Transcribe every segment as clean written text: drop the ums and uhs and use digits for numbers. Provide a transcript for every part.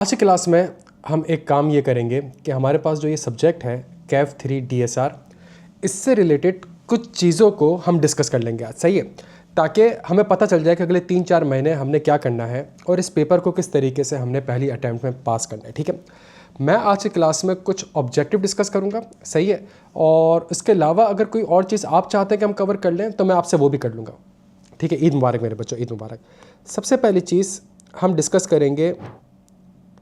आज की क्लास में हम एक काम ये करेंगे कि हमारे पास जो ये सब्जेक्ट है कैफ 3 DSR, इससे रिलेटेड कुछ चीज़ों को हम डिस्कस कर लेंगे आज। सही है, ताकि हमें पता चल जाए कि अगले 3-4 महीने हमने क्या करना है और इस पेपर को किस तरीके से हमने पहली अटैम्प्ट में पास करना है। ठीक है, मैं आज की क्लास में कुछ ऑब्जेक्टिव डिस्कस करूँगा। सही है, और इसके अलावा अगर कोई और चीज़ आप चाहते हैं कि हम कवर कर लें तो मैं आपसे वो भी कर लूँगा। ठीक है, ईद मुबारक मेरे बच्चों, ईद मुबारक। सबसे पहली चीज़ हम डिस्कस करेंगे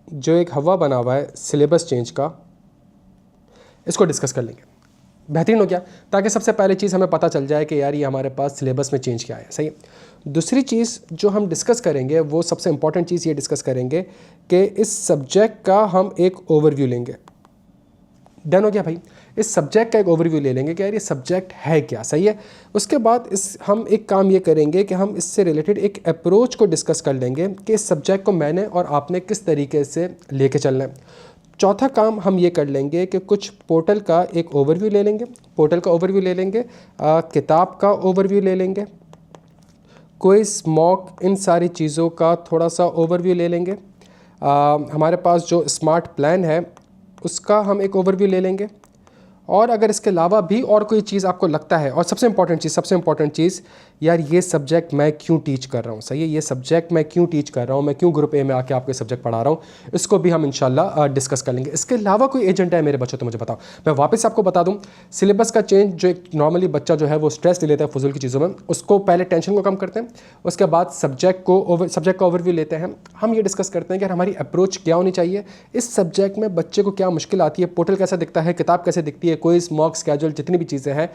जो एक हवा बना हुआ है सिलेबस चेंज का, इसको डिस्कस कर लेंगे। बेहतरीन हो गया, ताकि सबसे पहले चीज़ हमें पता चल जाए कि यार ये हमारे पास सिलेबस में चेंज क्या है। सही है, दूसरी चीज़ जो हम डिस्कस करेंगे वो सबसे इंपॉर्टेंट चीज़ ये डिस्कस करेंगे कि इस सब्जेक्ट का हम एक ओवरव्यू लेंगे। डन हो गया भाई, इस सब्जेक्ट का एक ओवरव्यू ले लेंगे कि यार ये सब्जेक्ट है क्या। सही है, उसके बाद हम एक काम ये करेंगे कि हम इससे रिलेटेड एक अप्रोच को डिस्कस कर लेंगे कि इस सब्जेक्ट को मैंने और आपने किस तरीके से लेके चलना है। चौथा काम हम ये कर लेंगे कि कुछ पोर्टल का एक ओवरव्यू ले लेंगे, पोर्टल का ओवरव्यू ले लेंगे, किताब का ओवरव्यू ले लेंगे, क्विज़, मॉक, इन सारी चीज़ों का थोड़ा सा ओवरव्यू ले लेंगे। हमारे पास जो स्मार्ट प्लान है उसका हम एक ओवरव्यू ले लेंगे। और अगर इसके अलावा भी और कोई चीज़ आपको लगता है, और सबसे इंपॉर्टेंट चीज़ यार ये सब्जेक्ट मैं क्यों टीच कर रहा हूँ। सही है, ये सब्जेक्ट मैं क्यों टीच कर रहा हूँ, मैं क्यों ग्रुप ए में आके आपको सब्जेक्ट पढ़ा रहा हूँ, इसको भी हम इंशाल्लाह डिस्कस कर लेंगे। इसके अलावा कोई एजेंडा है मेरे बच्चों तो मुझे बताओ। मैं वापस आपको बता दूँ, सिलेबस का चेंज जो एक नॉर्मली बच्चा जो है वो स्ट्रेस ले लेता है फजूल की चीज़ों में, उसको पहले टेंशन को कम करते हैं, उसके बाद सब्जेक्ट का ओवरव्यू लेते हैं। हम ये डिस्कस करते हैं कि हमारी अप्रोच क्या होनी चाहिए, इस सब्जेक्ट में बच्चे को क्या मुश्किल आती है, पोर्टल कैसा दिखता है, किताब कैसे दिखती है, क्विज़, मॉक, स्केड्यूल, जितनी भी चीज़ें हैं।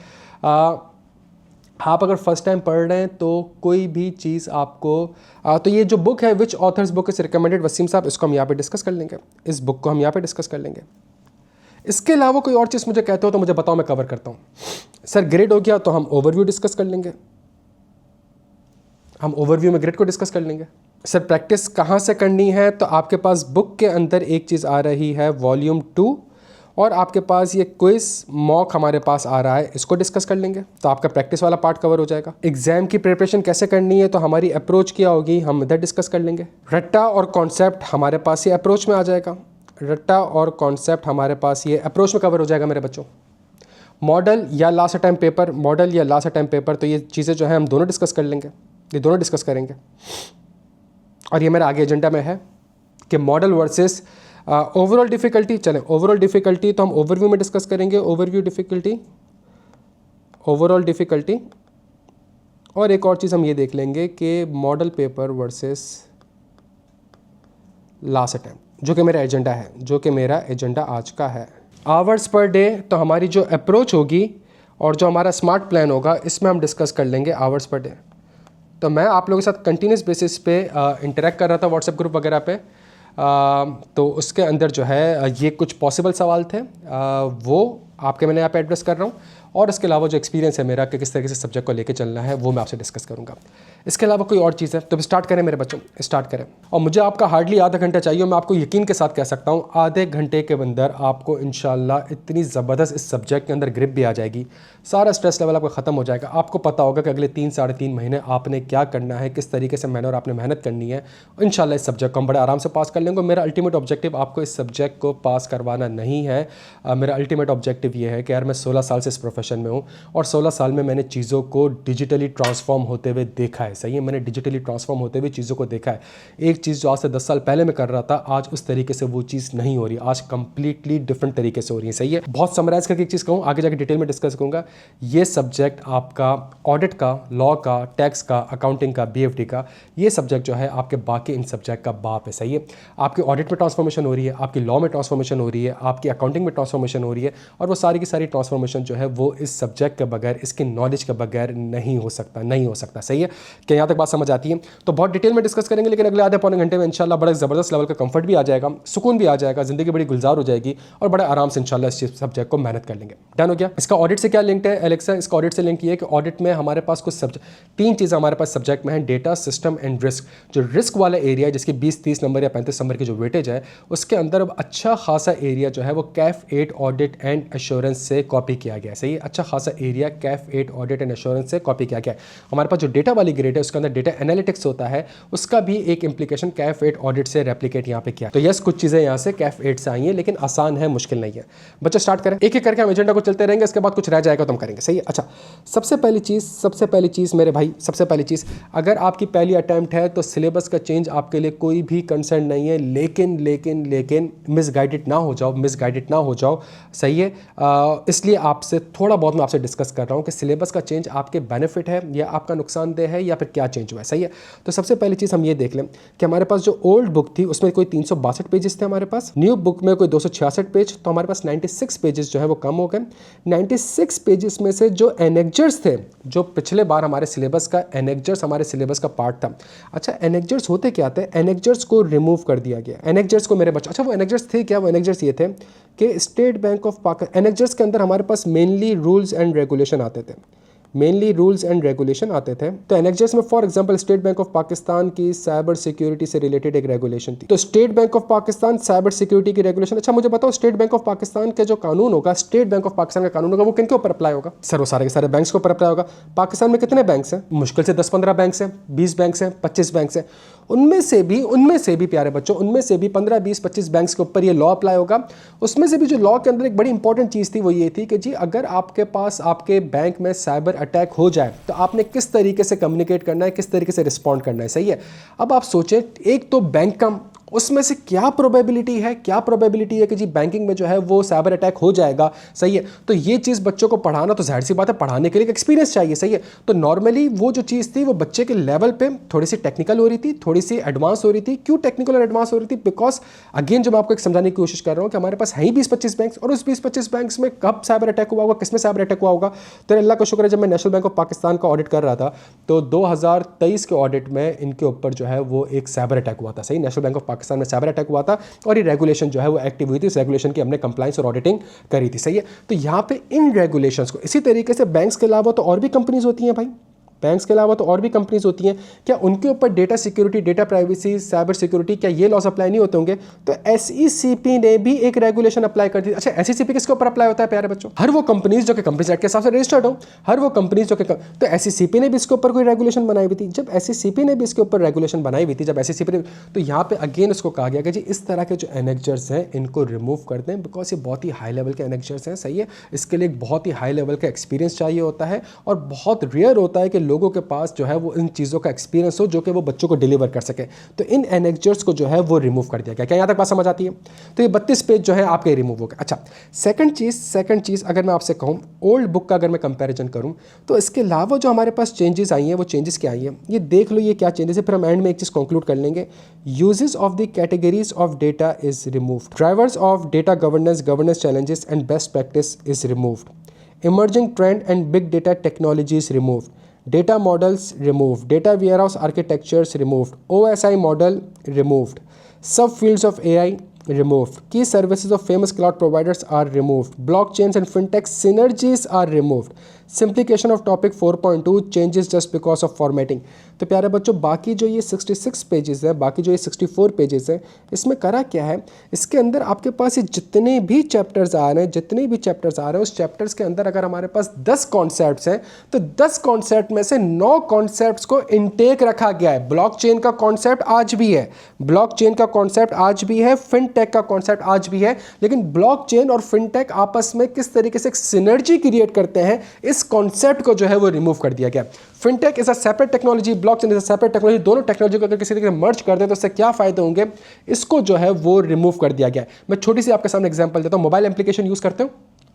आप अगर फर्स्ट टाइम पढ़ रहे हैं तो कोई भी चीज़ आपको तो ये जो बुक है which authors book is recommended, Wasim साहब, इसको हम यहाँ पे डिस्कस कर लेंगे। इस बुक को हम यहाँ पे डिस्कस कर लेंगे। इसके अलावा कोई और चीज़ मुझे कहते हो तो मुझे बताओ, मैं कवर करता हूँ। सर ग्रेड हो गया तो हम ओवरव्यू डिस्कस कर लेंगे, हम ओवरव्यू में ग्रेड को डिस्कस कर लेंगे। सर प्रैक्टिस कहाँ से करनी है, तो आपके पास बुक के अंदर एक चीज़ आ रही है वॉल्यूम 2, और आपके पास ये क्विज़ मॉक हमारे पास आ रहा है, इसको डिस्कस कर लेंगे तो आपका प्रैक्टिस वाला पार्ट कवर हो जाएगा। एग्जाम की प्रिपरेशन कैसे करनी है तो हमारी अप्रोच क्या होगी, हम इधर डिस्कस कर लेंगे। रट्टा और कॉन्सेप्ट हमारे पास ये अप्रोच में आ जाएगा, रट्टा और कॉन्सेप्ट हमारे पास ये अप्रोच में कवर हो जाएगा मेरे बच्चों। मॉडल या लास्ट टाइम पेपर, मॉडल या लास्ट टाइम पेपर, तो ये चीज़ें जो है हम दोनों डिस्कस कर लेंगे, ये दोनों डिस्कस करेंगे। और ये मेरा आगे एजेंडा में है कि मॉडल वर्सेस ओवरऑल डिफ़िकल्टी। चलें, ओवरऑल डिफ़िकल्टी तो हम ओवरव्यू में डिस्कस करेंगे, ओवरव्यू डिफ़िकल्टी, ओवरऑल डिफ़िकल्टी। और एक और चीज़ हम ये देख लेंगे कि model paper versus last attempt, जो कि मेरा एजेंडा है, जो कि मेरा एजेंडा आज का है। आवर्स पर डे, तो हमारी जो अप्रोच होगी और जो हमारा स्मार्ट प्लान होगा इसमें हम डिस्कस कर लेंगे आवर्स पर डे। तो मैं आप लोगों के साथ कंटिन्यूस बेसिस पे इंटरेक्ट कर रहा था व्हाट्सएप ग्रुप वगैरह पे, तो उसके अंदर जो है ये कुछ पॉसिबल सवाल थे, वो आपके मैंने यहाँ पे एड्रेस कर रहा हूँ। और इसके अलावा जो एक्सपीरियंस है मेरा कि किस तरीके से सब्जेक्ट को लेके चलना है वो मैं आपसे डिस्कस करूँगा। इसके अलावा कोई और चीज़ है तो स्टार्ट करें मेरे बच्चों, स्टार्ट करें। और मुझे आपका हार्डली आधा घंटा चाहिए, मैं आपको यकीन के साथ कह सकता हूँ आधे घंटे के अंदर आपको इंशाल्लाह इतनी ज़बरदस्त इस सब्जेक्ट के अंदर ग्रिप भी आ जाएगी, सारा स्ट्रेस लेवल आपका ख़त्म हो जाएगा। आपको पता होगा कि अगले 3-3.5 महीने आपने क्या करना है, किस तरीके से मैंने और आपने मेहनत करनी है। इंशाल्लाह इस सब्जेक्ट को हम बड़े आराम से पास कर लेंगे। मेरा अल्टीमेट ऑब्जेक्टिव आपको इस सब्जेक्ट को पास करवाना नहीं है, मेरा अल्टीमेट ऑब्जेक्टिव ये है कि यार मैं 16 साल से इस प्रोफेशन में हूँ और 16 साल में मैंने चीज़ों को डिजिटली ट्रांसफॉर्म होते हुए देखा है। सही है, मैंने डिजिटली ट्रांसफॉर्म होते हुए चीज़ों को देखा है। एक चीज़ जो आज से 10 साल पहले मैं कर रहा था, आज उस तरीके से वो चीज़ नहीं हो रही, आज कंप्लीटली डिफरेंट तरीके से हो रही है। सही है, बहुत समराइज करके एक चीज़ कहूँ, आगे जाके डिटेल में डिस्कस करूँगा। ये सब्जेक्ट आपका ऑडिट का, लॉ का, टैक्स का, अकाउंटिंग का, BFD का, ये सब्जेक्ट जो है आपके बाकी इन सब्जेक्ट का बाप है। सही है, आपकी ऑडिट में ट्रांसफॉर्मेशन हो रही है, आपकी लॉ में ट्रांसफॉर्मेशन हो रही है, आपकी अकाउंटिंग में ट्रांसफॉर्मेशन हो रही है, और वो सारी की सारी ट्रांसफॉर्मेशन जो है वो इस सब्जेक्ट के बगैर, इसकी नॉलेज के बगैर नहीं हो सकता। सही है, क्या यहाँ तक बात समझ आती है? तो बहुत डिटेल में डिस्कस करेंगे, लेकिन अगले आधे पौने घंटे में इंशाल्लाह बड़ा ज़बरदस्त लेवल का कंफर्ट भी आ जाएगा, सुकून भी आ जाएगा, ज़िंदगी बड़ी गुलजार हो जाएगी और बड़े आराम से इंशाल्लाह इस सब्जेक्ट को मेहनत कर लेंगे। डन हो गया। इसका ऑडिट से क्या लिंक है एलेक्सा? इसका ऑडिट से लिंक ये है कि ऑडिट में हमारे पास कुछ तीन चीज़ें हमारे पास सब्जेक्ट में है, डेटा, सिस्टम एंड रिस्क। जो रिस्क वाला एरिया है जिसकी 20-30 नंबर या 35 नंबर की जो वेटेज है, उसके अंदर अब अच्छा खासा एरिया जो है वो कैफ 8 ऑडिट एंड एश्योरेंस से कॉपी किया गया है। सही है, अच्छा खासा area Kaif 8 audit and assurance से कॉपी किया गया है। हमारे पास जो डेटा वाली ग्रेड है उसके अंदर डेटा एनालिटिक्स होता है, उसका भी एक इंप्लीकेशन कैफ 8 ऑडिट से रेप्लिकेट यहाँ पे किया। तो यस, कुछ चीज़ें यहाँ से कैफ 8 से आई हैं, लेकिन आसान है, मुश्किल नहीं है। बच्चों स्टार्ट करें, एक एक करके हम एजेंडा को चलते रहेंगे, इसके बाद कुछ रह जाएगा तो हम करेंगे। सही है, अच्छा सबसे पहली चीज़ मेरे भाई, सबसे पहली चीज़, अगर आपकी पहली अटैम्प्ट है तो सिलेबस का चेंज आपके लिए कोई भी कंसर्न नहीं है, लेकिन मिसगाइडेड ना हो जाओ। सही है, इसलिए आपसे थोड़ा बहुत मैं आपसे डिस्कस कर रहा हूँ कि सिलेबस का चेंज आपके बेनिफिट है या आपका नुकसानदेह है या फिर क्या चेंज हुआ है। सही है, तो सबसे पहली चीज़ हम ये देख लें कि हमारे पास जो ओल्ड बुक थी उसमें कोई 362 पेजेस थे हमारे पास, न्यू बुक में कोई 266 पेज, तो हमारे पास 96 पेजेस जो है वो कम हो गए। 96 पेजेस में से जो एनेक्जर्स थे, जो पिछले बार हमारे सिलेबस का एनेक्जर्स हमारे सिलेबस का पार्ट था, अच्छा एनेक्जर्स होते क्या थे, एनेक्जर्स को रिमूव कर दिया गया। एनेक्जर्स को मेरे बच्चों, अच्छा वो एनेक्जर्स थे क्या, वो एनेक्जर्स ये थे कि स्टेट बैंक ऑफ पाकिस्तान, एनेक्जर्स के अंदर हमारे पास मेनली रूल्स एंड रेगुलेशन आते थे, तो एनेक्जर्स में for example state bank of Pakistan की साइबर सिक्योरिटी से रिलेटेड एक रेगुलेशन थी, तो state bank of Pakistan cyber security की रेगुलेशन। अच्छा मुझे बताओ, स्टेट बैंक ऑफ पाकिस्तान का जो कानून होगा, स्टेट बैंक ऑफ पाकिस्तान का कानून होगा, वो किन के ऊपर अप्लाई होगा? सर वो सारे के सारे बैंक्स के ऊपर अप्लाई होगा। पाकिस्तान में कितने बैंक्स हैं? मुश्किल से 10-15 बैंक्स हैं, 20 बैंक्स हैं, 25 बैंक्स हैं। उनमें से भी प्यारे बच्चों, उनमें से भी 15, 20, 25 बैंक्स के ऊपर ये लॉ अप्लाई होगा। उसमें से भी जो लॉ के अंदर एक बड़ी इंपॉर्टेंट चीज़ थी वो ये थी कि जी अगर आपके पास आपके बैंक में साइबर अटैक हो जाए तो आपने किस तरीके से कम्युनिकेट करना है, किस तरीके से रिस्पॉन्ड करना है। सही है, अब आप सोचें, एक तो बैंक का, उसमें से क्या प्रोबेबिलिटी है कि जी बैंकिंग में जो है वो साइबर अटैक हो जाएगा। सही है, तो ये चीज़ बच्चों को पढ़ाना, तो जाहिर सी बात है पढ़ाने के लिए एक एक्सपीरियंस चाहिए। सही है, तो नॉर्मली वो जो चीज़ थी वो बच्चे के लेवल पे थोड़ी सी टेक्निकल हो रही थी, थोड़ी सी एडवांस हो रही थी। क्यों टेक्निकल और एडवांस हो रही थी? बिकॉज अगेन जो मैं आपको एक समझाने की कोशिश कर रहा हूँ कि हमारे पास है ही 20-25 बैंक्स, और उस 20-25 बैंक्स में कब साइबर अटैक हुआ होगा, किसमें साइबर अटैक हुआ होगा। तो अल्लाह का शुक्र है, जब मैं नेशनल बैंक ऑफ पाकिस्तान का ऑडिट कर रहा था तो 2023 के ऑडिट में इनके ऊपर जो है वो एक साइबर अटैक हुआ था। सही, नेशनल बैंक ऑफ पाकिस्तान में साइबर अटैक हुआ था और ये रेगुलेशन जो है वो एक्टिव हुई थी। इस रेगुलेशन की हमने कंप्लायंस और ऑडिटिंग करी थी। सही है, तो यहाँ पे इन रेगुलेशंस को, इसी तरीके से बैंक्स के अलावा तो और भी कंपनीज होती हैं भाई, बैंक्स के अलावा तो और भी कंपनीज होती हैं, क्या उनके ऊपर data security, data privacy, cyber security, क्या ये लॉस अप्लाई नहीं होते होंगे? तो एसईसीपी ने भी एक रेगुलेशन अप्लाई कर दी। अच्छा एसईसीपी किसके ऊपर अप्लाई होता है प्यारे बच्चों? हर वो कंपनीज जो कि कंपनीज एक्ट के हिसाब से रजिस्टर्ड हो, हर वो कंपनीज जो कि, तो एसईसीपी ने भी इसके ऊपर कोई रेगुलेशन बनाई हुई थी। जब एसईसीपी ने भी इसके ऊपर रेगुलेशन बनाई हुई थी, जब एसईसीपी ने, तो यहाँ पे अगेन उसको कहा गया कि जी इस तरह के जो एनेक्जर्स हैं इनको रिमूव कर दें, बिकॉज ये बहुत ही हाई लेवल के एनेक्जर्स हैं। सही है, इसके लिए एक बहुत ही हाई लेवल का एक्सपीरियंस चाहिए होता है और बहुत रेयर होता है कि लोगों के पास जो है वो इन चीज़ों का एक्सपीरियंस हो जो कि वो बच्चों को डिलीवर कर सके। तो इन एनेक्जर्स को जो है वो रिमूव कर दिया गया। क्या यहाँ तक बात समझ आती है? तो ये 32 पेज जो है आपके रिमूव हो गए। अच्छा सेकंड चीज़ अगर मैं आपसे कहूँ, ओल्ड बुक का अगर मैं कंपैरिजन करूँ तो इसके अलावा जो हमारे पास चेंजेस आई हैं, वो चेंजेस क्या आई हैं ये देख लो, ये क्या चेंजेस है। फिर हम एंड में एक चीज़ कंक्लूड कर लेंगे। Uses of the categories of data is removed, drivers of data governance challenges and best practice is removed, emerging trend and big data technology is removed, data models removed, data warehouse architectures removed, OSI model removed, subfields of AI removed, key services of famous cloud providers are removed, blockchains and fintech synergies are removed, simplification of topic 4.2 changes just because of formatting। तो प्यारे बच्चों बाकी जो ये 66 pages है, बाकी जो ये 64 पेजेस है, इसमें करा क्या है, इसके अंदर आपके पास ये जितने भी चैप्टर्स आ रहे हैं उस चैप्टर्स के अंदर अगर हमारे पास 10 कॉन्सेप्ट्स हैं तो 10 कॉन्सेप्ट में से 9 कॉन्सेप्ट्स को इनटेक रखा गया है। ब्लॉकचेन का कॉन्सेप्ट आज भी है, फिनटेक का कॉन्सेप्ट आज भी है, लेकिन ब्लॉकचेन और फिनटेक आपस में किस तरीके से एक सिनर्जी क्रिएट करते हैं, इस कॉन्सेप्ट को जो है वो रिमूव कर दिया गया। Fintech is a separate technology, blockchain is a separate technology, दोनों टेक्नोलॉजी को अगर किसी तरीके से मर्ज कर दें तो इससे क्या फायदे होंगे, इसको जो है वो रिमूव कर दिया गया। मैं छोटी सी आपके सामने एग्जांपल देता हूं। मोबाइल एप्लीकेशन यूज करते हो,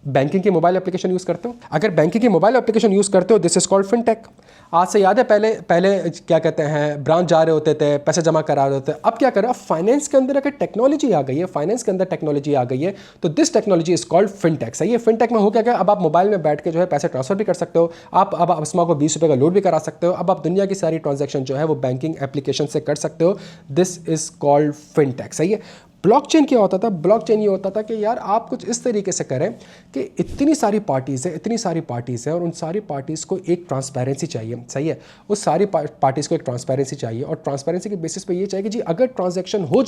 बैंकिंग की मोबाइल एप्लीकेशन यूज करते हो, अगर बैंकिंग की मोबाइल एप्लीकेशन यूज करते हो, दिस इज कॉल्ड फिनटेक। आज से याद है पहले क्या कहते हैं, ब्रांच जा रहे होते थे, पैसे जमा करा रहे होते, अब क्या कर रहा है, फाइनेंस के अंदर अगर टेक्नोलॉजी आ गई है, तो this technology is called fintech. सही है, फिनटेक में हो क्या, अब आप मोबाइल में बैठ के जो है पैसे ट्रांसफर भी कर सकते हो, आप अब अस्मा को 20 रुपये का लोड भी करा सकते हो, अब आप दुनिया की सारी ट्रांजैक्शन जो है वो बैंकिंग एप्लीकेशन से कर सकते हो। This is called fintech. सही है, ब्लॉकचेन क्या होता था? ब्लॉकचेन ये होता था कि यार आप कुछ इस तरीके से करें कि इतनी सारी पार्टीज़ हैं और उन सारी पार्टीज़ को एक ट्रांसपेरेंसी चाहिए, सही है, उस सारी पार्टीज़ को एक ट्रांसपेरेंसी चाहिए और ट्रांसपेरेंसी के बेसिस पे ये चाहिए कि जी अगर ट्रांजैक्शन हो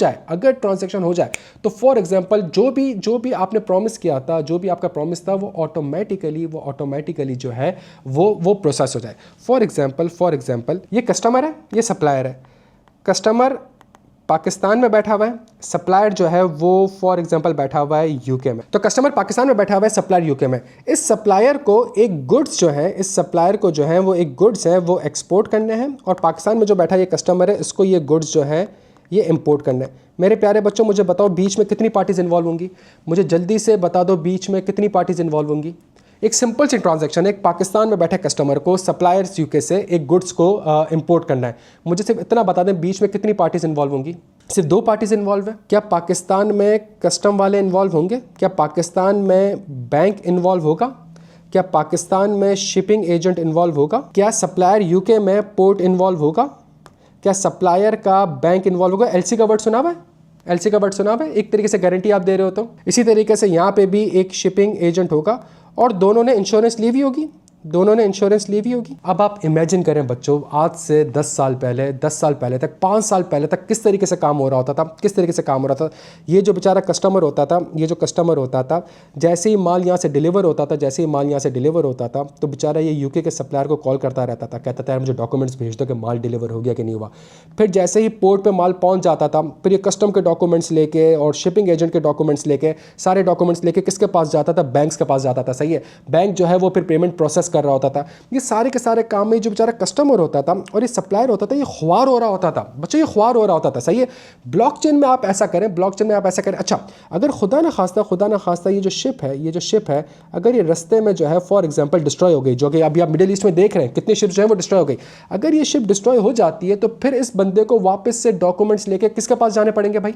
जाए तो फॉर एग्जांपल जो भी आपने प्रॉमिस किया था, जो भी आपका प्रॉमिस था वो ऑटोमेटिकली जो है वो प्रोसेस हो जाए। फॉर एग्जांपल ये कस्टमर है, ये सप्लायर है। कस्टमर पाकिस्तान में बैठा हुआ है, सप्लायर जो है वो फॉर एग्जांपल बैठा हुआ है यूके में। तो कस्टमर पाकिस्तान में बैठा हुआ है, सप्लायर यूके में। इस सप्लायर को एक गुड्स है वो एक्सपोर्ट करने हैं और पाकिस्तान में जो बैठा ये कस्टमर है इसको ये गुड्स जो है ये इंपोर्ट करना है। मेरे प्यारे बच्चों, मुझे बताओ बीच में कितनी पार्टीज इन्वॉल्व होंगी? मुझे जल्दी से बता दो बीच में कितनी पार्टीज इन्वॉल्व होंगी? एक सिंपल सी ट्रांजैक्शन, एक पाकिस्तान में बैठे कस्टमर को सप्लायर्स यूके से एक गुड्स को इंपोर्ट करना है। मुझे सिर्फ इतना बता दें बीच में कितनी पार्टीज इन्वॉल्व होंगी? सिर्फ 2 पार्टीज इन्वॉल्व है। क्या पाकिस्तान में कस्टम वाले इन्वॉल्व होंगे? क्या पाकिस्तान में बैंक इन्वॉल्व होगा? क्या पाकिस्तान में शिपिंग एजेंट इन्वॉल्व होगा? क्या सप्लायर यूके में पोर्ट इन्वॉल्व होगा? क्या सप्लायर का बैंक इन्वॉल्व होगा? एलसी का वर्ड सुना हुआ है? एलसी का वर्ड सुना हुआ है? एक तरीके से गारंटी आप दे रहे हो। तो इसी तरीके से यहाँ पे भी एक शिपिंग एजेंट होगा और दोनों ने इंश्योरेंस ली हुई होगी। अब आप इमेजिन करें बच्चों, आज से 10 साल पहले तक, 5 साल पहले तक किस तरीके से काम हो रहा था। ये जो बेचारा कस्टमर होता था, जैसे ही माल यहाँ से डिलीवर होता था तो बेचारा ये यूके के सप्लायर को कॉल करता रहता था, कहता था यार मुझे डॉक्यूमेंट्स भेज दो कि माल डिलीवर हो गया कि नहीं हुआ। फिर जैसे ही पोर्ट पे माल पहुँच जाता था, फिर ये कस्टम के डॉक्यूमेंट्स लेके और शिपिंग एजेंट के डॉक्यूमेंट्स लेके, सारे डॉक्यूमेंट्स लेके किसके पास जाता था? बैंक्स के पास जाता था, सही है। बैंक जो है वो फिर पेमेंट प्रोसेस कर रहा होता था। ये सारे के सारे काम में जो बेचारा कस्टमर होता था और ये सप्लायर होता था, ये ख्वार हो रहा होता था बच्चों, सही है। ब्लॉकचेन में आप ऐसा करें, अच्छा अगर खुदा ना खास्ता ये जो शिप है अगर ये रास्ते में जो है फॉर एग्जांपल डिस्ट्रॉय हो गई, जो कि अभी आप मिडिल ईस्ट में देख रहे हैं कितनी शिप जो है वो डिस्ट्रॉय हो गई। अगर ये शिप डिस्ट्रॉय हो जाती है तो फिर इस बंदे को वापस से डॉक्यूमेंट्स लेके किसके पास जाने पड़ेंगे भाई?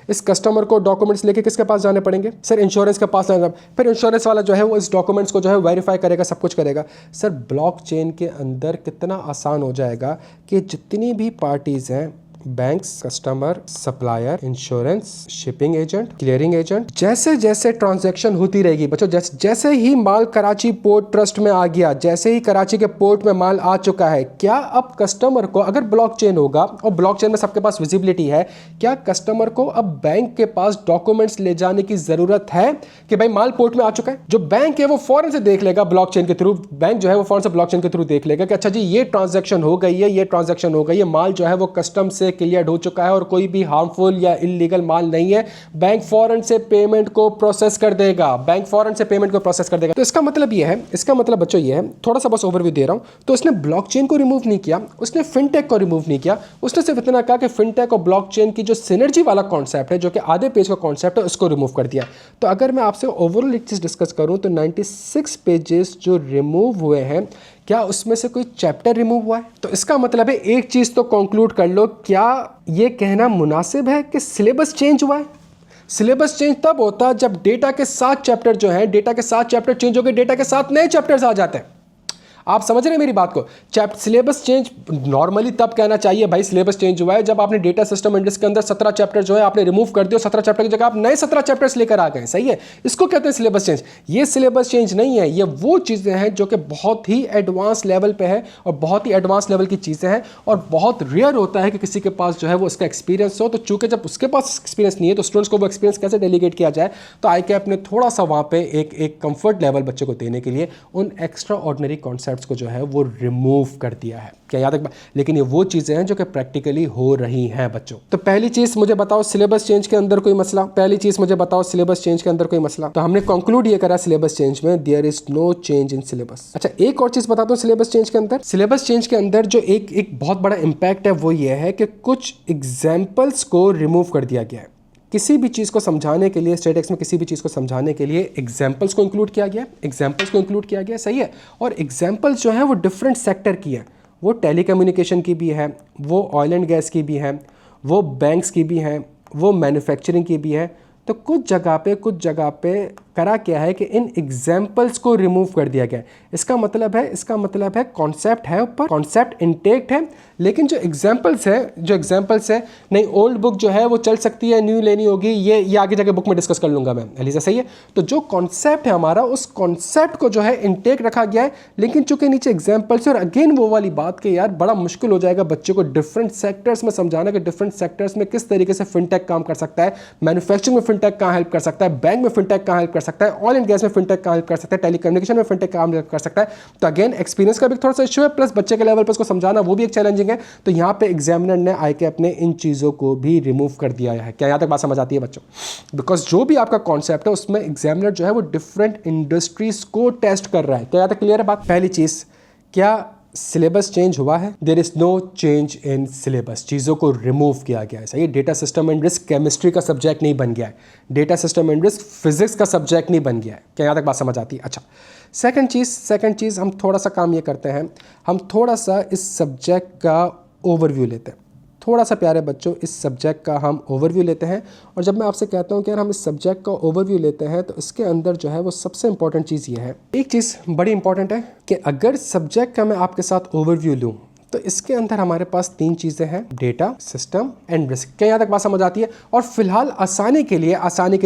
इस कस्टमर को डॉक्यूमेंट्स लेके किसके पास जाने पड़ेंगे? सर इंश्योरेंस के पास जाना। फिर इंश्योरेंस वाला जो है वो इस डॉक्यूमेंट्स को जो है वेरीफाई करेगा, सब कुछ करेगा। सर ब्लॉकचेन के अंदर कितना आसान हो जाएगा कि जितनी भी पार्टीज हैं, banks, customer, supplier, insurance, shipping agent, clearing agent, जैसे जैसे ट्रांजैक्शन होती रहेगी बच्चों, जैसे ही माल कराची पोर्ट ट्रस्ट में आ गया, जैसे ही कराची के पोर्ट में माल आ चुका है, क्या अब कस्टमर को, अगर ब्लॉकचेन होगा और ब्लॉकचेन में सबके पास विजिबिलिटी है, क्या कस्टमर को अब बैंक के पास डॉक्यूमेंट्स ले जाने की जरूरत है कि भाई माल पोर्ट में आ चुका है? जो बैंक है वो फौरन से देख लेगा ब्लॉकचेन के थ्रू, बैंक जो है वो फौरन से ब्लॉकचेन के थ्रू देख लेगा कि अच्छा जी ये ट्रांजैक्शन हो गई है, माल जो है वो कस्टम से क्लियर हो चुका है और कोई भी हार्मफुल या इलीगल माल नहीं है। बैंक फौरन से पेमेंट को प्रोसेस कर देगा, तो इसका मतलब ये है, बच्चों ये है, थोड़ा सा बस ओवरव्यू दे रहा हूं। तो उसने ब्लॉकचेन को रिमूव नहीं किया, उसने फिनटेक को रिमूव नहीं किया, उसने सिर्फ इतना कहा कि फिनटेक और ब्लॉकचेन की जो सिनर्जी वाला कॉन्सेप्ट है, जो कि आधे पेज का कॉन्सेप्ट है, उसको रिमूव कर दिया। तो अगर मैं आपसे ओवरऑल एक चीज डिस्कस करूं तो 96 पेजेस जो रिमूव हुए हैं, क्या उसमें से कोई चैप्टर रिमूव हुआ है? तो इसका मतलब है एक चीज तो कंक्लूड कर लो, क्या ये कहना मुनासिब है कि सिलेबस चेंज हुआ है? सिलेबस चेंज तब होता है जब डेटा के 7 चैप्टर जो है, डेटा के 7 चैप्टर चेंज हो गए, डेटा के 7 नए चैप्टर्स आ जाते हैं। आप समझ रहे हैं मेरी बात को? सिलेबस चेंज नॉर्मली तब कहना चाहिए भाई सिलेबस चेंज हुआ है जब आपने डेटा सिस्टम इंडेक्स के अंदर 17 चैप्टर जो है आपने रिमूव कर दिया, 17 चैप्टर की जगह आप नए 17 चैप्टर्स लेकर आ गए, सही है। इसको कहते हैं सिलेबस चेंज। ये सिलेबस चेंज नहीं है, ये वो चीज़ें हैं जो कि बहुत ही एडवांस लेवल पे है और बहुत ही एडवांस लेवल की चीज़ें हैं और बहुत रेयर होता है कि किसी के पास जो है वो उसका एक्सपीरियंस हो। तो चूंकि जब उसके पास एक्सपीरियंस नहीं है तो स्टूडेंट्स को वो एक्सपीरियंस कैसे डेलीगेट किया जाए? तो ICAP ने थोड़ा सा वहाँ पे एक कंफर्ट लेवल बच्चे को देने के लिए उन एक्स्ट्रा ऑर्डिनरी कॉन्सेप्ट्स को जो है वो रिमूव कर दिया है। क्या याद रख? लेकिन ये वो चीजें हैं जो कि प्रैक्टिकली हो रही हैं बच्चों। तो पहली चीज मुझे बताओ सिलेबस चेंज के अंदर कोई मसला? तो हमने कंक्लूड ये करा सिलेबस चेंज में, there is no change in syllabus. अच्छा एक और चीज बताता हूँ सिलेबस चेंज के अंदर जो एक बहुत बड़ा इंपैक्ट है वो ये है कि कुछ एग्जाम्पल्स को रिमूव कर दिया गया है। किसी भी चीज़ को समझाने के लिए, स्टेट एक्स में किसी भी चीज़ को समझाने के लिए एग्जाम्पल्स को इंक्लूड किया गया, सही है। और एग्जाम्पल्स जो है वो डिफरेंट सेक्टर की है, वो टेलीकम्युनिकेशन की भी है, वो ऑयल एंड गैस की भी है, वो बैंक्स की भी हैं, वो मैन्युफैक्चरिंग की भी है। तो कुछ जगह पे करा क्या है कि इन एग्जाम्पल्स को रिमूव कर दिया गया है। इसका मतलब है कॉन्सेप्ट है ऊपर, कॉन्सेप्ट इंटेक्ट है, लेकिन जो एग्जाम्पल्स है नहीं, ओल्ड बुक जो है वो चल सकती है, न्यू लेनी होगी, ये आगे जाके बुक में डिस्कस कर लूँगा मैं, एलिजा सही है। तो जो कॉन्सेप्ट है हमारा, उस कॉन्सेप्ट को जो है इंटेक्ट रखा गया है, लेकिन चूंकि नीचे एग्जाम्पल्स, और अगेन वो वाली बात कि यार बड़ा मुश्किल हो जाएगा बच्चे को डिफरेंट सेक्टर्स में समझाना कि डिफरेंट सेक्टर्स में किस तरीके से फिनटेक काम कर सकता है, मैन्युफैक्चरिंग में फिनटेक कहाँ हेल्प कर सकता है, बैंक में फिनटेक कहाँ हेल्प कर सकता है, ऑयल एंड गैस में फिनटेक कहाँ हेल्प कर सकता है, टेलीकम्युनिकेशन में फिनटेक कहाँ हेल्प कर सकता है। तो अगेन एक्सपीरियंस का भी थोड़ा सा इशू है, प्लस बच्चे के लेवल पर उसको समझाना वो भी एक चैलेंजिंग है। तो यहाँ पे एग्जामिनर ने आई के अपने इन चीज़ों को भी रिमूव कर दिया है। क्या यहाँ तक बात समझ आती है बच्चों? बिकॉज जो भी आपका कॉन्सेप्ट है उसमें एग्जामिनर जो है वो डिफरेंट इंडस्ट्रीज को टेस्ट कर रहा है। क्या यहाँ तक क्लियर है बात? पहली चीज़, क्या सिलेबस चेंज हुआ है? There is no change in syllabus, चीज़ों को रिमूव किया गया है। सही, data system and risk chemistry का सब्जेक्ट नहीं बन गया है, data system and risk physics का सब्जेक्ट नहीं बन गया है। क्या यहाँ तक बात समझ आती है? अच्छा, सेकंड चीज़ हम थोड़ा सा काम ये करते हैं, हम थोड़ा सा इस सब्जेक्ट का ओवरव्यू लेते हैं। थोड़ा सा प्यारे बच्चों, इस सब्जेक्ट का हम ओवरव्यू लेते हैं। और जब मैं आपसे कहता हूँ कि यार हम इस सब्जेक्ट का ओवरव्यू लेते हैं, तो इसके अंदर जो है वो सबसे इंपॉर्टेंट चीज़ ये है, एक चीज़ बड़ी इंपॉर्टेंट है कि अगर सब्जेक्ट का मैं आपके साथ ओवरव्यू लूँ तो इसके अंदर हमारे पास 3 चीज़ें हैं, डेटा, सिस्टम एंड रिस्क। क्या यहाँ तक बात समझ आती है? और फिलहाल आसानी के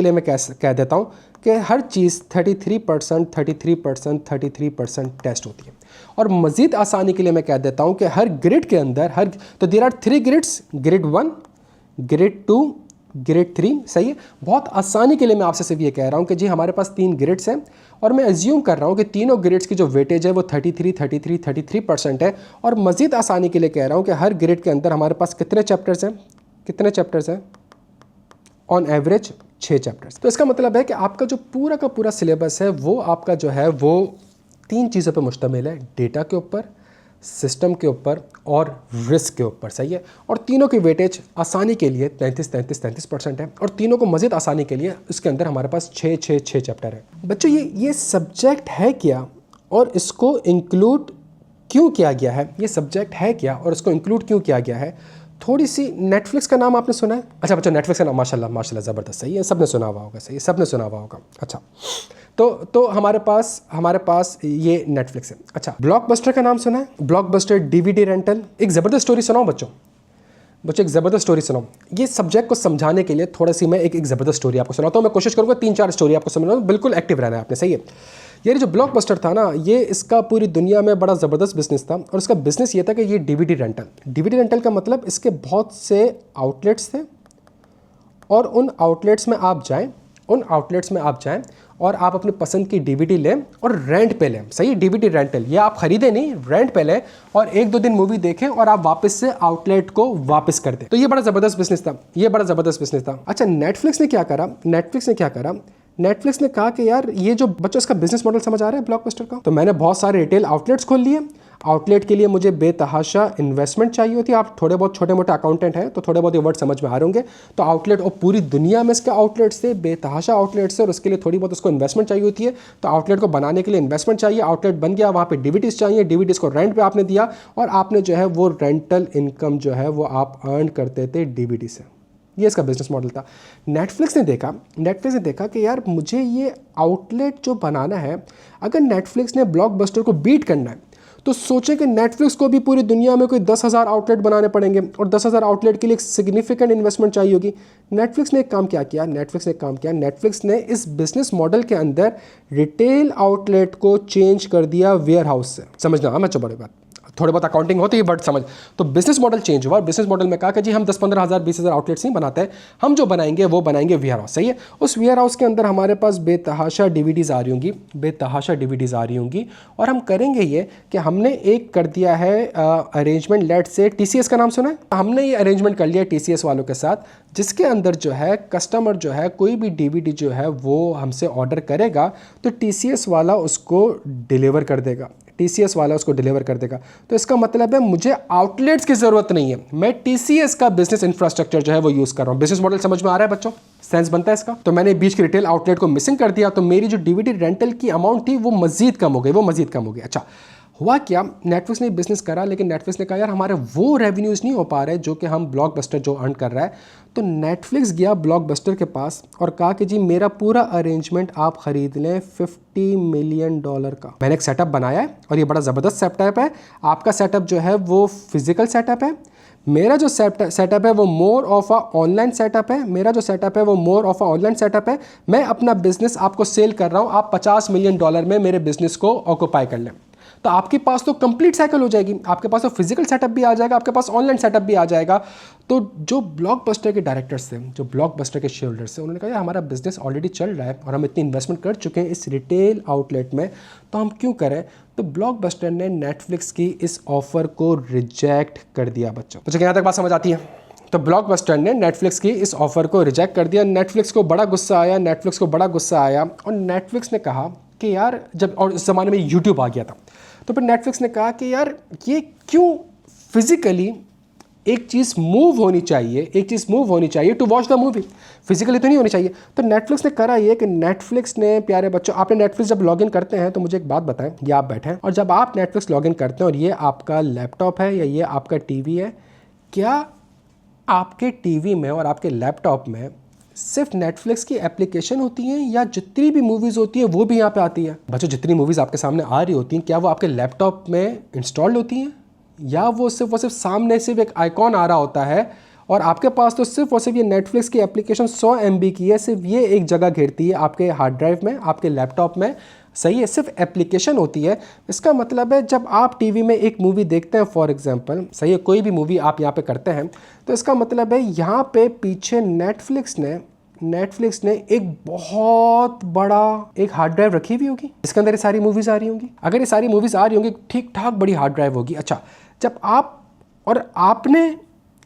लिए मैं कह देता हूँ कि हर चीज़ 33% टेस्ट होती है। और मज़ीद आसानी के लिए मैं कह देता हूँ कि हर ग्रिड के अंदर तो there are 3 grids, grid 1, grid 2, grid 3। सही है। बहुत आसानी के लिए मैं आपसे सिर्फ ये कह रहा हूँ कि जी हमारे पास 3 ग्रिड्स हैं, और मैं एज्यूम कर रहा हूँ कि तीनों ग्रिड्स की जो वेटेज है वो 33% है। और मज़ीद आसानी के लिए कह रहा हूँ कि हर ग्रिड के अंदर हमारे पास कितने चैप्टर्स हैं? On average 6 chapters. तो इसका मतलब है कि आपका जो पूरा का पूरा सिलेबस है वो आपका जो है वो 3 चीज़ों पर मुश्तमिल है, डेटा के ऊपर, सिस्टम के ऊपर और रिस्क के ऊपर। सही है। और तीनों की वेटेज आसानी के लिए 33% है, और तीनों को मज़ीद आसानी के लिए इसके अंदर हमारे पास 6 चैप्टर है। बच्चों ये सब्जेक्ट है क्या और इसको इंक्लूड क्यों किया गया है? ये सब्जेक्ट है क्या और इसको इंक्लूड क्यों किया गया है? थोड़ी सी नेटफ्लिक्स का नाम आपने सुना है? अच्छा बच्चों, नेटफ्लिक्स का नाम माशाल्लाह ज़बरदस्त। सही है, सबने सुना हुआ होगा। सही है, सबने सुना हुआ होगा। अच्छा, तो हमारे पास ये नेटफ्लिक्स है। अच्छा, ब्लॉकबस्टर का नाम सुना है? Blockbuster DVD rental. एक ज़बरदस्त स्टोरी सुनाऊं बच्चों, एक ज़बरदस्त स्टोरी सुनाऊं। ये सब्जेक्ट को समझाने के लिए थोड़ा सी मैं एक ज़बरदस्त स्टोरी आपको सुनाता हूँ। मैं कोशिश करूँगा 3-4 स्टोरी आपको समझाऊँ, बिल्कुल एक्टिव रहना है आपने। सही है। ये जो ब्लॉकबस्टर था ना, ये इसका पूरी दुनिया में बड़ा ज़बरदस्त बिजनेस था, और इसका बिजनेस ये था कि ये DVD रेंटल का मतलब इसके बहुत से आउटलेट्स थे, और उन आउटलेट्स में आप जाएं और आप अपनी पसंद की DVD लें और रेंट पे लें। सही, DVD रेंटल, ये आप खरीदें नहीं, रेंट पे लें और 1-2 दिन मूवी देखें और आप वापस से आउटलेट को वापस कर दें। तो ये बड़ा ज़बरदस्त बिजनेस था। अच्छा, नेटफ्लिक्स ने क्या करा? नेटफ्लिक्स ने कहा कि यार ये जो बच्चों, इसका बिजनेस मॉडल समझ आ रहा है ब्लॉकबस्टर का? तो मैंने बहुत सारे रिटेल आउटलेट्स खोल लिए। आउटलेट के लिए मुझे बेतहाशा इन्वेस्टमेंट चाहिए होती है। आप थोड़े बहुत छोटे मोटे अकाउंटेंट हैं तो थोड़े बहुत ये वर्ड समझ में आ रहे होंगे। तो आउटलेट, और पूरी दुनिया में इसके आउटलेट्स थे, बेतहाशा आउटलेट्स थे, और उसके लिए थोड़ी बहुत उसको इन्वेस्टमेंट चाहिए होती है। तो आउटलेट को बनाने के लिए इन्वेस्टमेंट चाहिए। आउटलेट बन गया, वहाँ पर DVDs चाहिए, DVDs को रेंट पर आपने दिया, और आपने जो है वो रेंटल इनकम जो है वो आप अर्न करते थे DVD से। ये इसका बिजनेस मॉडल था। नेटफ्लिक्स ने देखा कि यार मुझे ये आउटलेट जो बनाना है, अगर नेटफ्लिक्स ने ब्लॉकबस्टर को बीट करना है तो सोचे कि नेटफ्लिक्स को भी पूरी दुनिया में कोई 10,000 आउटलेट बनाने पड़ेंगे, और 10,000 आउटलेट के लिए एक सिग्निफिकेंट इन्वेस्टमेंट चाहिए होगी। नेटफ्लिक्स ने एक काम किया, नेटफ्लिक्स ने इस बिजनेस मॉडल के अंदर रिटेल आउटलेट को चेंज कर दिया वेयर हाउस से। समझना, मैं बड़ी बात, थोड़े बहुत अकाउंटिंग होती है बट समझ। तो बिजनेस मॉडल चेंज हुआ। बिजनेस मॉडल में कहा कि जी हम 10-15 हज़ार 20,000 आउटलेट्स नहीं बनाते हैं, हम जो बनाएंगे वो बनाएंगे वेयर हाउस। सही है। उस वेयर हाउस के अंदर हमारे पास बेतहाशा DVDs आ रही होंगी, और हम करेंगे ये कि हमने एक कर दिया है अरेंजमेंट, लेट से TCS का नाम सुना है? हमने ये अरेंजमेंट कर लिया TCS वालों के साथ, जिसके अंदर जो है कस्टमर जो है कोई भी DVD जो है वो हमसे ऑर्डर करेगा तो TCS वाला उसको डिलीवर कर देगा। तो इसका मतलब है मुझे आउटलेट्स की ज़रूरत नहीं है, मैं TCS का बिजनेस इंफ्रास्ट्रक्चर जो है वो यूज़ कर रहा हूँ। बिजनेस मॉडल समझ में आ रहा है बच्चों? सेंस बनता है इसका? तो मैंने बीच के रिटेल आउटलेट को मिसिंग कर दिया, तो मेरी जो DVD रेंटल की अमाउंट थी वो मज़ीद कम हो गई। अच्छा, हुआ क्या, नेटफ्लिक्स ने बिजनेस करा, लेकिन नेटफ्लिक्स ने कहा यार हमारे वो रेवेन्यूज़ नहीं हो पा रहे जो कि हम ब्लॉकबस्टर जो अर्न कर रहा है। तो नेटफ्लिक्स गया ब्लॉकबस्टर के पास और कहा कि जी मेरा पूरा अरेंजमेंट आप खरीद लें $50 मिलियन का। मैंने एक सेटअप बनाया है और ये बड़ा ज़बरदस्त सेटअप है। आपका सेटअप जो है वो फिजिकल सेटअप है, मेरा जो सेटअप है वो more of a online setup है। मेरा जो सेटअप है वो more of a online setup है। मैं अपना बिजनेस आपको सेल कर रहा हूँ, आप $50 मिलियन में मेरे बिजनेस को ऑक्यूपाई कर लें। तो आपके पास तो कंप्लीट साइकिल हो जाएगी, आपके पास तो फिजिकल सेटअप भी आ जाएगा, आपके पास ऑनलाइन सेटअप भी आ जाएगा। तो जो ब्लॉकबस्टर के डायरेक्टर्स थे, जो ब्लॉकबस्टर के शेयर होल्डर्स थे, उन्होंने कहा यार हमारा बिजनेस ऑलरेडी चल रहा है और हम इतनी इन्वेस्टमेंट कर चुके हैं इस रिटेल आउटलेट में, तो हम क्यों करें। तो ब्लॉकबस्टर ने नेटफ्लिक्स की इस ऑफर को रिजेक्ट कर दिया। बच्चों मुझे यहाँ तक बात समझ आती है। तो ब्लॉकबस्टर ने नेटफ्लिक्स की इस ऑफर को रिजेक्ट कर दिया। नेटफ्लिक्स को बड़ा गुस्सा आया और नेटफ्लिक्स ने कहा कि यार जब, और उस ज़माने में यूट्यूब आ गया था, तो फिर नेटफ्लिक्स ने कहा कि यार ये क्यों फिजिकली एक चीज़ मूव होनी चाहिए to watch the movie, physically तो नहीं होनी चाहिए। तो नेटफ्लिक्स ने करा ये कि नेटफ्लिक्स ने, प्यारे बच्चों, आपने नेटफ्लिक्स जब लॉगिन करते हैं तो मुझे एक बात बताएं, ये आप बैठे हैं और जब आप नेटफ्लिक्स लॉगिन करते हैं और ये आपका लैपटॉप है या ये आपका टीवी है, क्या आपके टीवी में और आपके लैपटॉप में सिर्फ नेटफ्लिक्स की एप्लीकेशन होती हैं या जितनी भी मूवीज़ होती हैं वो भी यहाँ पे आती है। बच्चों जितनी मूवीज़ आपके सामने आ रही होती हैं, क्या वो आपके लैपटॉप में इंस्टॉल्ड होती हैं या वो सिर्फ सामने सिर्फ एक आइकॉन आ रहा होता है और आपके पास तो सिर्फ और सिर्फ ये नेटफ्लिक्स की एप्लीकेशन 100 MB की है, सिर्फ ये एक जगह घेरती है आपके हार्ड ड्राइव में, आपके लैपटॉप में, सही है, सिर्फ एप्लीकेशन होती है। इसका मतलब है जब आप टीवी में एक मूवी देखते हैं, फॉर एग्जांपल, सही है, कोई भी मूवी आप यहाँ पे करते हैं, तो इसका मतलब है यहाँ पे पीछे नेटफ्लिक्स ने एक बहुत बड़ा एक हार्ड ड्राइव रखी हुई होगी, इसके अंदर ये सारी मूवीज़ आ रही होंगी। अगर ये सारी मूवीज़ आ रही होंगी, ठीक ठाक बड़ी हार्ड ड्राइव होगी। अच्छा, जब आपने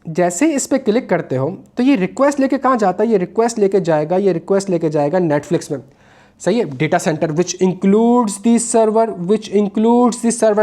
जैसे इस पर क्लिक करते हो तो ये रिक्वेस्ट लेके कहाँ जाता है, ये रिक्वेस्ट लेके जाएगा नेटफ्लिक्स में, सही है, data centre which includes the server,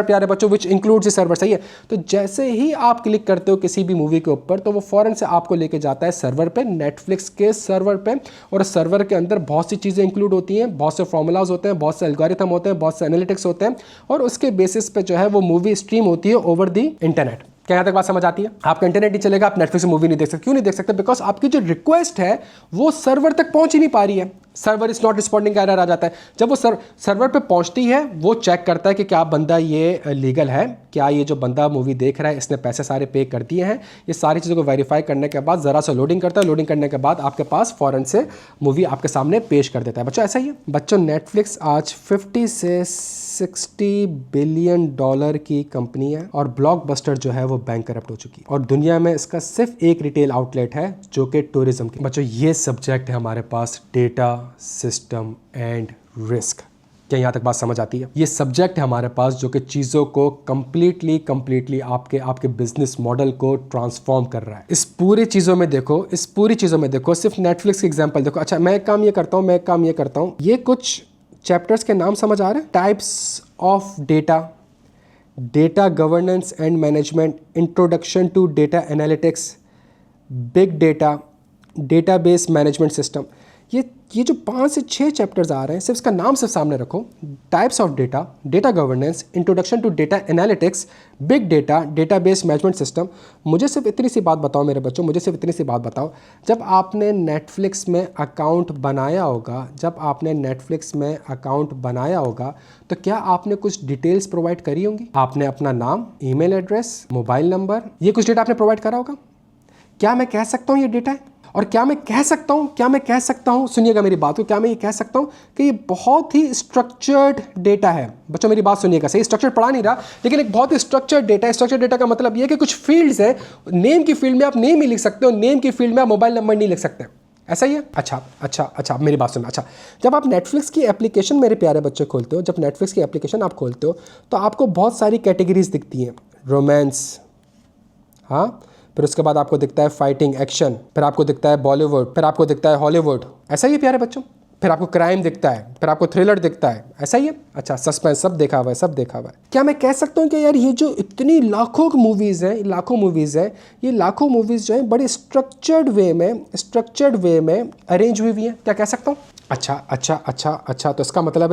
प्यारे बच्चों, विच इंक्लूड्स द सर्वर, सही है। तो जैसे ही आप क्लिक करते हो किसी भी मूवी के ऊपर तो वो फौरन से आपको लेके जाता है सर्वर पे, नेटफ्लिक्स के सर्वर पे, और सर्वर के अंदर बहुत सी चीज़ें इंक्लूड होती हैं, बहुत से फॉर्मूलाज होते हैं, बहुत से एल्गोरिथम होते हैं, बहुत से एनालिटिक्स होते हैं, और उसके बेसिस पे जो है वो मूवी स्ट्रीम होती है ओवर द इंटरनेट। क्या यहाँ तक बात समझ आती है? आपका इंटरनेट नहीं चलेगा, आप नेटफ्लिक्स में मूवी नहीं देख सकते। क्यों नहीं देख सकते? बिकॉज आपकी जो रिक्वेस्ट है वो सर्वर तक पहुंच ही नहीं पा रही है, सर्वर इज नॉट रिस्पॉन्डिंग का एरर आ जाता है। जब वो सर्वर पे पहुंचती है, वो चेक करता है कि क्या बंदा ये लीगल है, क्या ये जो बंदा मूवी देख रहा है इसने पैसे सारे पे कर दिए हैं, ये सारी चीज़ों को वेरीफाई करने के बाद ज़रा सा लोडिंग करता है, लोडिंग करने के बाद आपके पास फ़ौरन से मूवी आपके सामने पेश कर देता है। बच्चों ऐसा ही है। बच्चों नेटफ्लिक्स आज 50 से 60 बिलियन डॉलर की कंपनी है और ब्लॉकबस्टर जो है वो बैंकरप्ट हो चुकी है और दुनिया में इसका सिर्फ एक रिटेल आउटलेट है जो कि टूरिज्म की। बच्चों ये सब्जेक्ट है हमारे पास, डेटा सिस्टम एंड रिस्क। क्या यहाँ तक बात समझ आती है? ये सब्जेक्ट है हमारे पास जो कि चीज़ों को कंप्लीटली आपके बिजनेस मॉडल को ट्रांसफॉर्म कर रहा है। इस पूरी चीज़ों में देखो, सिर्फ नेटफ्लिक्स की एग्जांपल देखो। अच्छा, मैं एक काम ये करता हूँ, ये कुछ चैप्टर्स के नाम समझ आ रहे हैं? Types of data governance and management, introduction to data analytics, big data, database management system. ये जो 5 से 6 चैप्टर्स आ रहे हैं, सिर्फ इसका नाम सिर्फ सामने रखो, types of data, data governance, introduction to data analytics, big data, database management system. मुझे सिर्फ इतनी सी बात बताओ मेरे बच्चों, जब आपने नेटफ्लिक्स में अकाउंट बनाया होगा तो क्या आपने कुछ डिटेल्स प्रोवाइड करी होंगी? आपने अपना नाम, ईमेल एड्रेस, मोबाइल नंबर, ये कुछ डेटा आपने प्रोवाइड करा होगा। क्या मैं कह सकता हूँ ये डेटा है? और क्या मैं कह सकता हूँ, सुनिएगा मेरी बात को, क्या मैं ये कह सकता हूँ कि ये बहुत ही स्ट्रक्चर्ड डेटा है? बच्चों मेरी बात सुनिएगा, सही, स्ट्रक्चर्ड पढ़ा नहीं रहा, लेकिन एक बहुत ही स्ट्रक्चर्ड डेटा है। स्ट्रक्चर्ड डेटा का मतलब ये है कि कुछ फील्ड्स हैं, नेम की फील्ड में आप नेम ही लिख सकते हो, नेम की फील्ड में आप मोबाइल नंबर नहीं लिख सकते। ऐसा ही है? अच्छा मेरी बात सुनो। अच्छा, जब आप नेटफ्लिक्स की एप्लीकेशन, मेरे प्यारे बच्चे, खोलते हो, जब नेटफ्लिक्स की एप्लीकेशन आप खोलते हो तो आपको बहुत सारी कैटेगरीज दिखती हैं। रोमांस, हाँ, फिर उसके बाद आपको दिखता है फाइटिंग, एक्शन, फिर आपको दिखता है बॉलीवुड, फिर आपको दिखता है हॉलीवुड। ऐसा ही है प्यारे बच्चों? फिर आपको क्राइम दिखता है, फिर आपको थ्रिलर दिखता है, ऐसा ही है। अच्छा, सस्पेंस सब देखा हुआ है, सब देखा हुआ है। क्या मैं कह सकता हूँ कि यार ये जो इतनी लाखों मूवीज़ हैं, ये लाखों मूवीज़ जो हैं बड़े स्ट्रक्चर्ड वे में अरेंज हुई हैं, क्या कह सकता हूँ? अच्छा, तो इसका मतलब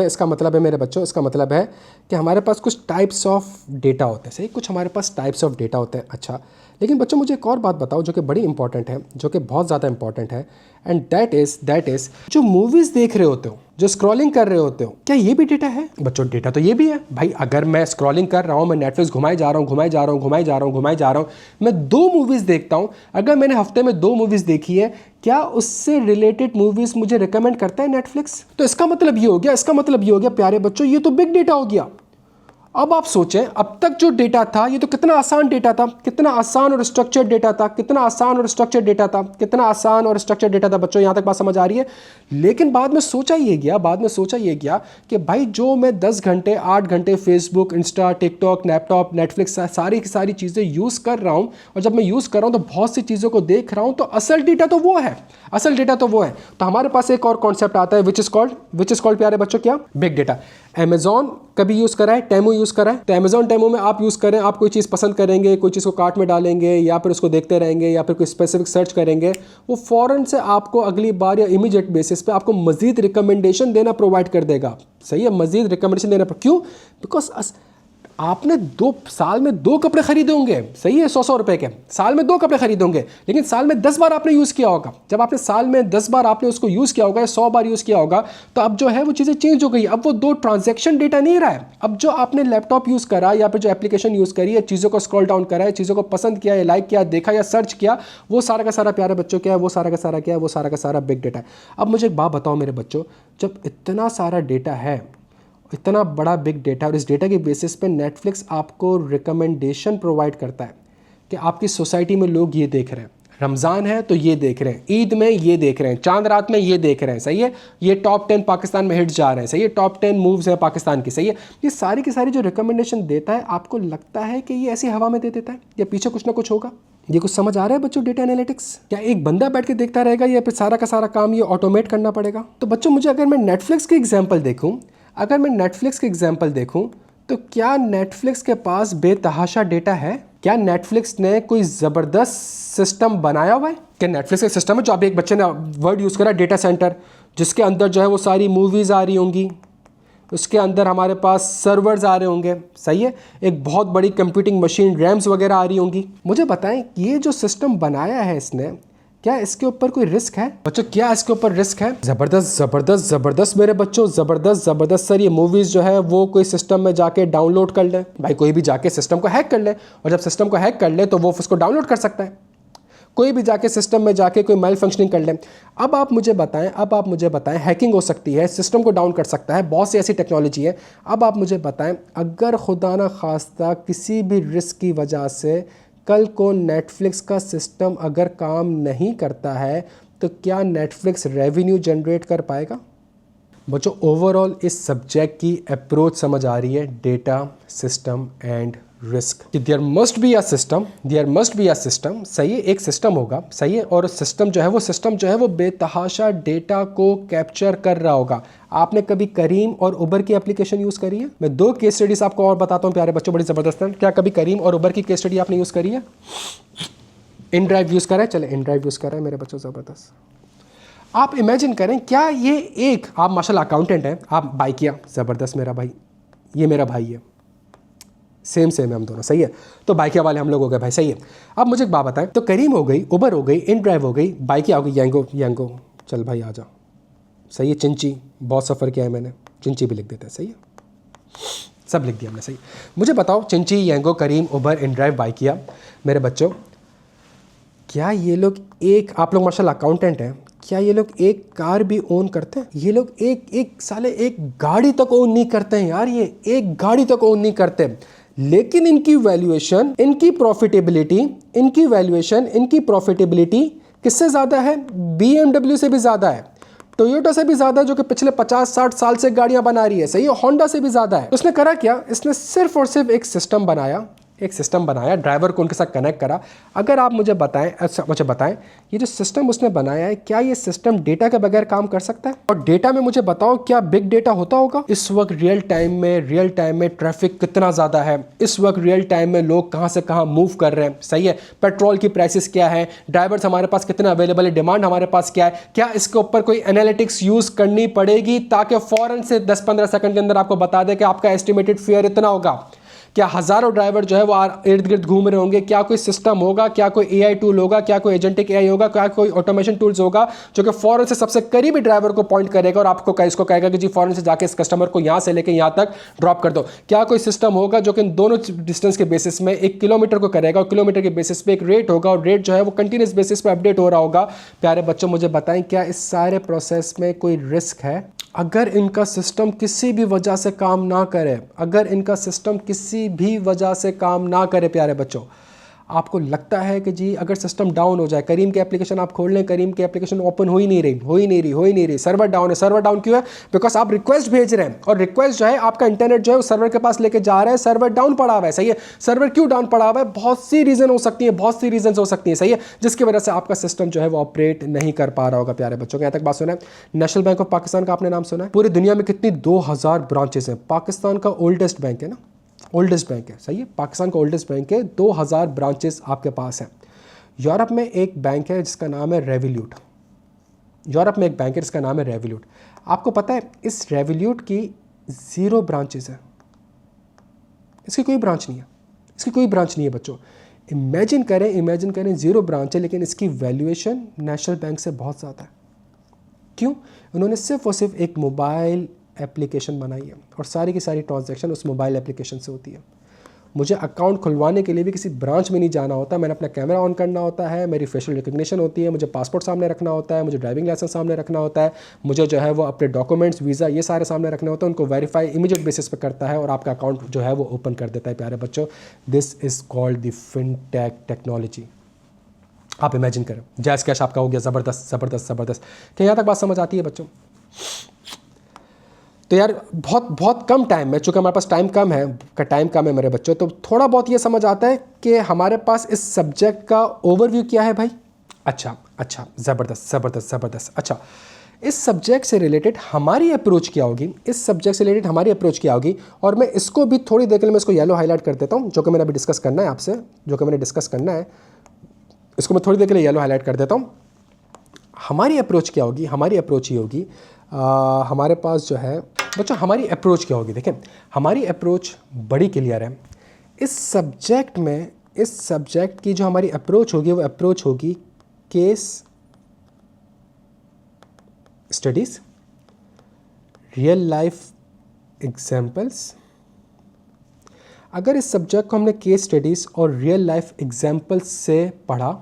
है मेरे बच्चों, इसका मतलब है कि हमारे पास कुछ टाइप्स ऑफ डेटा होते हैं, सही, कुछ हमारे पास टाइप्स ऑफ डेटा होते हैं। अच्छा, लेकिन बच्चों मुझे एक और बात बताओ जो कि बड़ी इंपॉर्टेंट है, जो कि बहुत ज़्यादा इंपॉर्टेंट है, एंड दैट इज़ जो मूवीज़ देख रहे होते हो, जो स्क्रॉलिंग कर रहे होते हो, क्या ये भी डेटा है? बच्चों डेटा तो ये भी है भाई। अगर मैं स्क्रॉलिंग कर रहा हूँ, मैं नेटफ्लिक्स घुमाए जा रहा हूँ, मैं 2 मूवीज़ देखता हूँ, अगर मैंने हफ्ते में 2 मूवीज़ देखी है, क्या उससे रिलेटेड मूवीज़ मुझे रिकमेंड करता है नेटफ्लिक्स? तो इसका मतलब ये हो गया प्यारे बच्चों, ये तो बिग डेटा हो गया। अब आप सोचें, अब तक जो डेटा था ये तो कितना आसान डेटा था, कितना आसान और स्ट्रक्चर्ड डेटा था बच्चों, यहाँ तक बात समझ आ रही है। लेकिन बाद में सोचा ये गया कि भाई जो मैं 10 घंटे 8 घंटे Facebook, Insta, TikTok, laptop, Netflix सारी की सारी चीज़ें यूज़ कर रहा हूँ, और जब मैं यूज़ कर रहा हूँ तो बहुत सी चीज़ों को देख रहा हूँ, तो असल डेटा तो वो है। तो हमारे पास एक और कॉन्सेप्ट आता है विच इज़ कॉल्ड प्यारे बच्चों, क्या? Big data. अमेजॉन कभी यूज़ करा है, टेमो यूज़ करा है, तो अमेजॉन टेमो में आप यूज़ करें, आप कोई चीज़ पसंद करेंगे, कोई चीज़ को कार्ट में डालेंगे, या फिर उसको देखते रहेंगे, या फिर कोई स्पेसिफिक सर्च करेंगे, वो फ़ौरन से आपको अगली बार या इमीडिएट बेसिस पे आपको मज़ीद रिकमेंडेशन देना प्रोवाइड कर देगा। सही है, मज़ीद रिकमेंडेशन देना। क्यों? बिकॉज आपने साल में 2 कपड़े खरीदे होंगे, सही है, 100 रुपए के, साल में 2 कपड़े खरीदे होंगे, लेकिन साल में 10 बार आपने यूज़ किया होगा। जब आपने साल में 10 बार आपने उसको यूज़ किया होगा या 100 बार यूज़ किया होगा, तो अब जो है वो चीज़ें चेंज हो गई। अब वो 2 ट्रांजैक्शन डेटा नहीं रहा है। अब जो आपने लैपटॉप यूज़ करा या फिर जो एप्लीकेशन यूज़ करी है, चीज़ों को स्क्रॉल डाउन करा है, चीज़ों को पसंद किया या लाइक किया, देखा या सर्च किया, वो सारा का सारा प्यारे बच्चों क्या है, वो सारा का सारा बिग डेटा है। अब मुझे एक बात बताओ मेरे बच्चों, जब इतना सारा डेटा है, इतना बड़ा बिग डेटा, और इस डेटा के बेसिस पे नेटफ्लिक्स आपको रिकमेंडेशन प्रोवाइड करता है कि आपकी सोसाइटी में लोग ये देख रहे हैं, रमज़ान है तो ये देख रहे हैं, ईद में ये देख रहे हैं, चांद रात में ये देख रहे हैं, सही है, ये टॉप 10 पाकिस्तान में हिट्स जा रहे हैं, सही है, टॉप 10 मूव्स हैं पाकिस्तान की, सही है। ये सारी की सारी जो रिकमेंडेशन देता है, आपको लगता है कि ये ऐसी हवा में दे देता है या पीछे कुछ ना कुछ होगा? ये कुछ समझ आ रहा है बच्चों डेटा एनालिटिक्स? क्या एक बंदा बैठ के देखता रहेगा या फिर सारा का सारा काम ये ऑटोमेट करना पड़ेगा? तो बच्चों मुझे अगर मैं नेटफ्लिक्स की एग्जाम्पल देखूं, तो क्या नेटफ्लिक्स के पास बेतहाशा डेटा है? क्या नेटफ्लिक्स ने कोई ज़बरदस्त सिस्टम बनाया हुआ है? क्या नेटफ्लिक्स का सिस्टम है जो अभी एक बच्चे ने वर्ड यूज़ करा, डेटा सेंटर, जिसके अंदर जो है वो सारी मूवीज़ आ रही होंगी, उसके अंदर हमारे पास सर्वर्स आ रहे होंगे, सही है, एक बहुत बड़ी कंप्यूटिंग मशीन, रैम्स वगैरह आ रही होंगी। मुझे बताएं, ये जो सिस्टम बनाया है इसने, क्या इसके ऊपर कोई रिस्क है? बच्चों क्या इसके ऊपर रिस्क है? जबरदस्त मेरे बच्चों, जबरदस्त सर। ये मूवीज़ जो है वो कोई सिस्टम में जाके डाउनलोड कर ले, भाई कोई भी जाके सिस्टम को हैक कर ले, और जब सिस्टम को हैक कर ले तो वो उसको डाउनलोड कर सकता है। कोई भी जाके सिस्टम में जाके कोई मेल फंक्शनिंग कर ले। अब आप मुझे बताएं, हैकिंग हो सकती है, सिस्टम को डाउन कर सकता है, बहुत सी ऐसी टेक्नोलॉजी है। अब आप मुझे बताएं, अगर खुदा ना खास्ता किसी भी रिस्क की वजह से कल को नेटफ्लिक्स का सिस्टम अगर काम नहीं करता है, तो क्या नेटफ्लिक्स रेवेन्यू जनरेट कर पाएगा? बच्चों ओवरऑल इस सब्जेक्ट की अप्रोच समझ आ रही है, data, system and risk. There must be a system, सही है, एक सिस्टम होगा, सही है, और सिस्टम जो है वो बेतहाशा डेटा को कैप्चर कर रहा होगा। आपने कभी करीम और उबर की एप्लीकेशन यूज़ करी है? मैं 2 केस स्टडीज आपको और बताता हूँ प्यारे बच्चों, बड़ी ज़बरदस्त है। क्या कभी करीम और उबर की केस स्टडी आपने यूज़ करी है? इनड्राइव यूज़ करा है? चले इनड्राइव यूज़ करा है मेरे बच्चों, ज़बरदस्त। आप इमेजिन करें, क्या ये आप माशाल्लाह अकाउंटेंट हैं, आप बाई किया, ज़बरदस्त मेरा भाई, ये मेरा भाई है, सेम है हम दोनों, सही है, तो बाइकिया वाले हम लोग हो गए भाई, सही है। अब मुझे एक बात बताएं, तो करीम हो गई, उबर हो गई, इनड्राइव हो गई, बाइकिया हो गई, यांगो, चल भाई आ जा, सही है, चिंची, बहुत सफ़र किया है मैंने, चिंची भी लिख देते हैं, सही है, सब लिख दिया हमने, सही। मुझे बताओ, चिंची, यांगो, करीम, उबर, इनड्राइव, बाइकिया, मेरे बच्चों, क्या ये लोग आप लोग माशाल्लाह अकाउंटेंट हैं, क्या ये लोग एक कार भी ओन करते हैं? ये लोग एक गाड़ी तक ओन नहीं करते हैं यार, ये एक गाड़ी तक ओन नहीं करते, लेकिन इनकी वैल्यूएशन, इनकी प्रॉफिटेबिलिटी किससे ज़्यादा है? BMW से भी ज़्यादा है, टोयोटा से भी ज़्यादा, जो कि पिछले 50-60 साल से गाड़ियाँ बना रही है, सही है, होंडा से भी ज़्यादा है। उसने करा क्या? इसने सिर्फ और सिर्फ एक सिस्टम बनाया, एक सिस्टम बनाया, ड्राइवर को उनके साथ कनेक्ट करा। अगर आप मुझे बताएं ये जो सिस्टम उसने बनाया है, क्या ये सिस्टम डेटा के बगैर काम कर सकता है? और डेटा में मुझे बताओ, क्या बिग डेटा होता होगा? इस वक्त रियल टाइम में ट्रैफिक कितना ज़्यादा है, इस वक्त रियल टाइम में लोग कहाँ से कहाँ मूव कर रहे हैं, सही है, पेट्रोल की प्राइसेस क्या है, ड्राइवर्स हमारे पास कितने अवेलेबल है, डिमांड हमारे पास क्या है, क्या इसके ऊपर कोई एनालिटिक्स यूज़ करनी पड़ेगी ताकि फ़ौरन से 10-15 सेकंड के अंदर आपको बता दे कि आपका एस्टिमेटेड फेयर इतना होगा? क्या हज़ारों ड्राइवर जो है वो इर्द गिर्द घूम रहे होंगे? क्या कोई सिस्टम होगा, क्या कोई एआई टूल होगा, क्या कोई एजेंटिक एआई होगा, क्या कोई ऑटोमेशन टूल्स होगा जो कि फ़ौरन से सबसे करीबी ड्राइवर को पॉइंट करेगा और आपको इसको कहेगा कि जी फ़ौरन से जाके इस कस्टमर को यहाँ से लेकर यहाँ तक ड्रॉप कर दो? क्या कोई सिस्टम होगा जो कि इन दोनों डिस्टेंस के बेसिस में 1 किलोमीटर को करेगा और किलोमीटर के बेसिस पे एक रेट होगा और रेट जो है वो कंटिन्यूस बेसिस पे अपडेट हो रहा होगा? प्यारे बच्चों, मुझे बताएं, क्या इस सारे प्रोसेस में कोई रिस्क है? अगर इनका सिस्टम किसी भी वजह से काम ना करे, अगर इनका सिस्टम किसी भी वजह से काम ना करे प्यारे बच्चों, आपको लगता है कि जी अगर सिस्टम डाउन हो जाए, करीम की एप्लीकेशन आप खोल लें, करीम की एप्लीकेशन ओपन हो ही नहीं रही, सर्वर डाउन है। सर्वर डाउन क्यों है? बिकॉज आप रिक्वेस्ट भेज रहे हैं और रिक्वेस्ट जो है आपका इंटरनेट जो है उस सर्वर के पास लेके जा रहा है, सर्वर डाउन पड़ा हुआ है, सही है। सर्वर क्यों डाउन पड़ा हुआ है? बहुत सी रीज़न हो सकती है, सही है, जिसकी वजह से आपका सिस्टम जो है वो ऑपरेट नहीं कर पा रहा होगा। प्यारे बच्चों, यहाँ तक बात सुना है? नेशनल बैंक ऑफ पाकिस्तान का आपने नाम सुना है? पूरी दुनिया में कितनी 2000 ब्रांचेस हैं। पाकिस्तान का ओल्डेस्ट बैंक है ना, ओल्डेस्ट बैंक है, सही है, पाकिस्तान का ओल्डेस्ट बैंक है, 2000 ब्रांचेस आपके पास हैं। यूरोप में एक बैंक है जिसका नाम है रेवोल्यूट। आपको पता है इस रेवोल्यूट की 0 ब्रांचेस है, इसकी कोई ब्रांच नहीं है बच्चों। इमेजिन करें 0 ब्रांच है, लेकिन इसकी वैल्यूएशन नेशनल बैंक से बहुत ज़्यादा है। क्यों? उन्होंने सिर्फ और सिर्फ एक मोबाइल एप्लीकेशन बनाई है और सारी की सारी ट्रांजैक्शन उस मोबाइल एप्लीकेशन से होती है। मुझे अकाउंट खुलवाने के लिए भी किसी ब्रांच में नहीं जाना होता, मैंने अपना कैमरा ऑन करना होता है, मेरी फेशियल रिकग्निशन होती है, मुझे पासपोर्ट सामने रखना होता है, मुझे ड्राइविंग लाइसेंस सामने रखना होता है, मुझे जो है वो अपने डॉक्यूमेंट्स, वीज़ा, ये सारे सामने रखने होते हैं, उनको वेरीफाई इमीडिएट बेसिस पर करता है और आपका अकाउंट जो है वो ओपन कर देता है। प्यारे बच्चों, this is called the fintech technology. आप इमेजिन करें, जैस कैश आपका हो गया, ज़बरदस्त। क्या यहाँ तक बात समझ आती है बच्चों? तो यार बहुत कम टाइम में, चूँकि हमारे पास टाइम कम है मेरे बच्चों, तो थोड़ा बहुत ये समझ आता है कि हमारे पास इस सब्जेक्ट का ओवरव्यू क्या है भाई। अच्छा, ज़बरदस्त। अच्छा, इस सब्जेक्ट से रिलेटेड हमारी अप्रोच क्या होगी, और मैं इसको भी थोड़ी देर के लिए मैं इसको येलो हाईलाइट कर देता हूँ, जो कि मैंने अभी डिस्कस करना है आपसे, इसको मैं थोड़ी देर के लिए येलो हाईलाइट कर देता हूँ। हमारी अप्रोच क्या होगी? हमारे पास जो है बच्चों, हमारी अप्रोच क्या होगी? देखें, हमारी अप्रोच बड़ी क्लियर है। इस सब्जेक्ट की जो हमारी अप्रोच होगी वो अप्रोच होगी case studies, real life examples. अगर इस सब्जेक्ट को हमने केस स्टडीज़ और रियल लाइफ एग्जाम्पल्स से पढ़ा,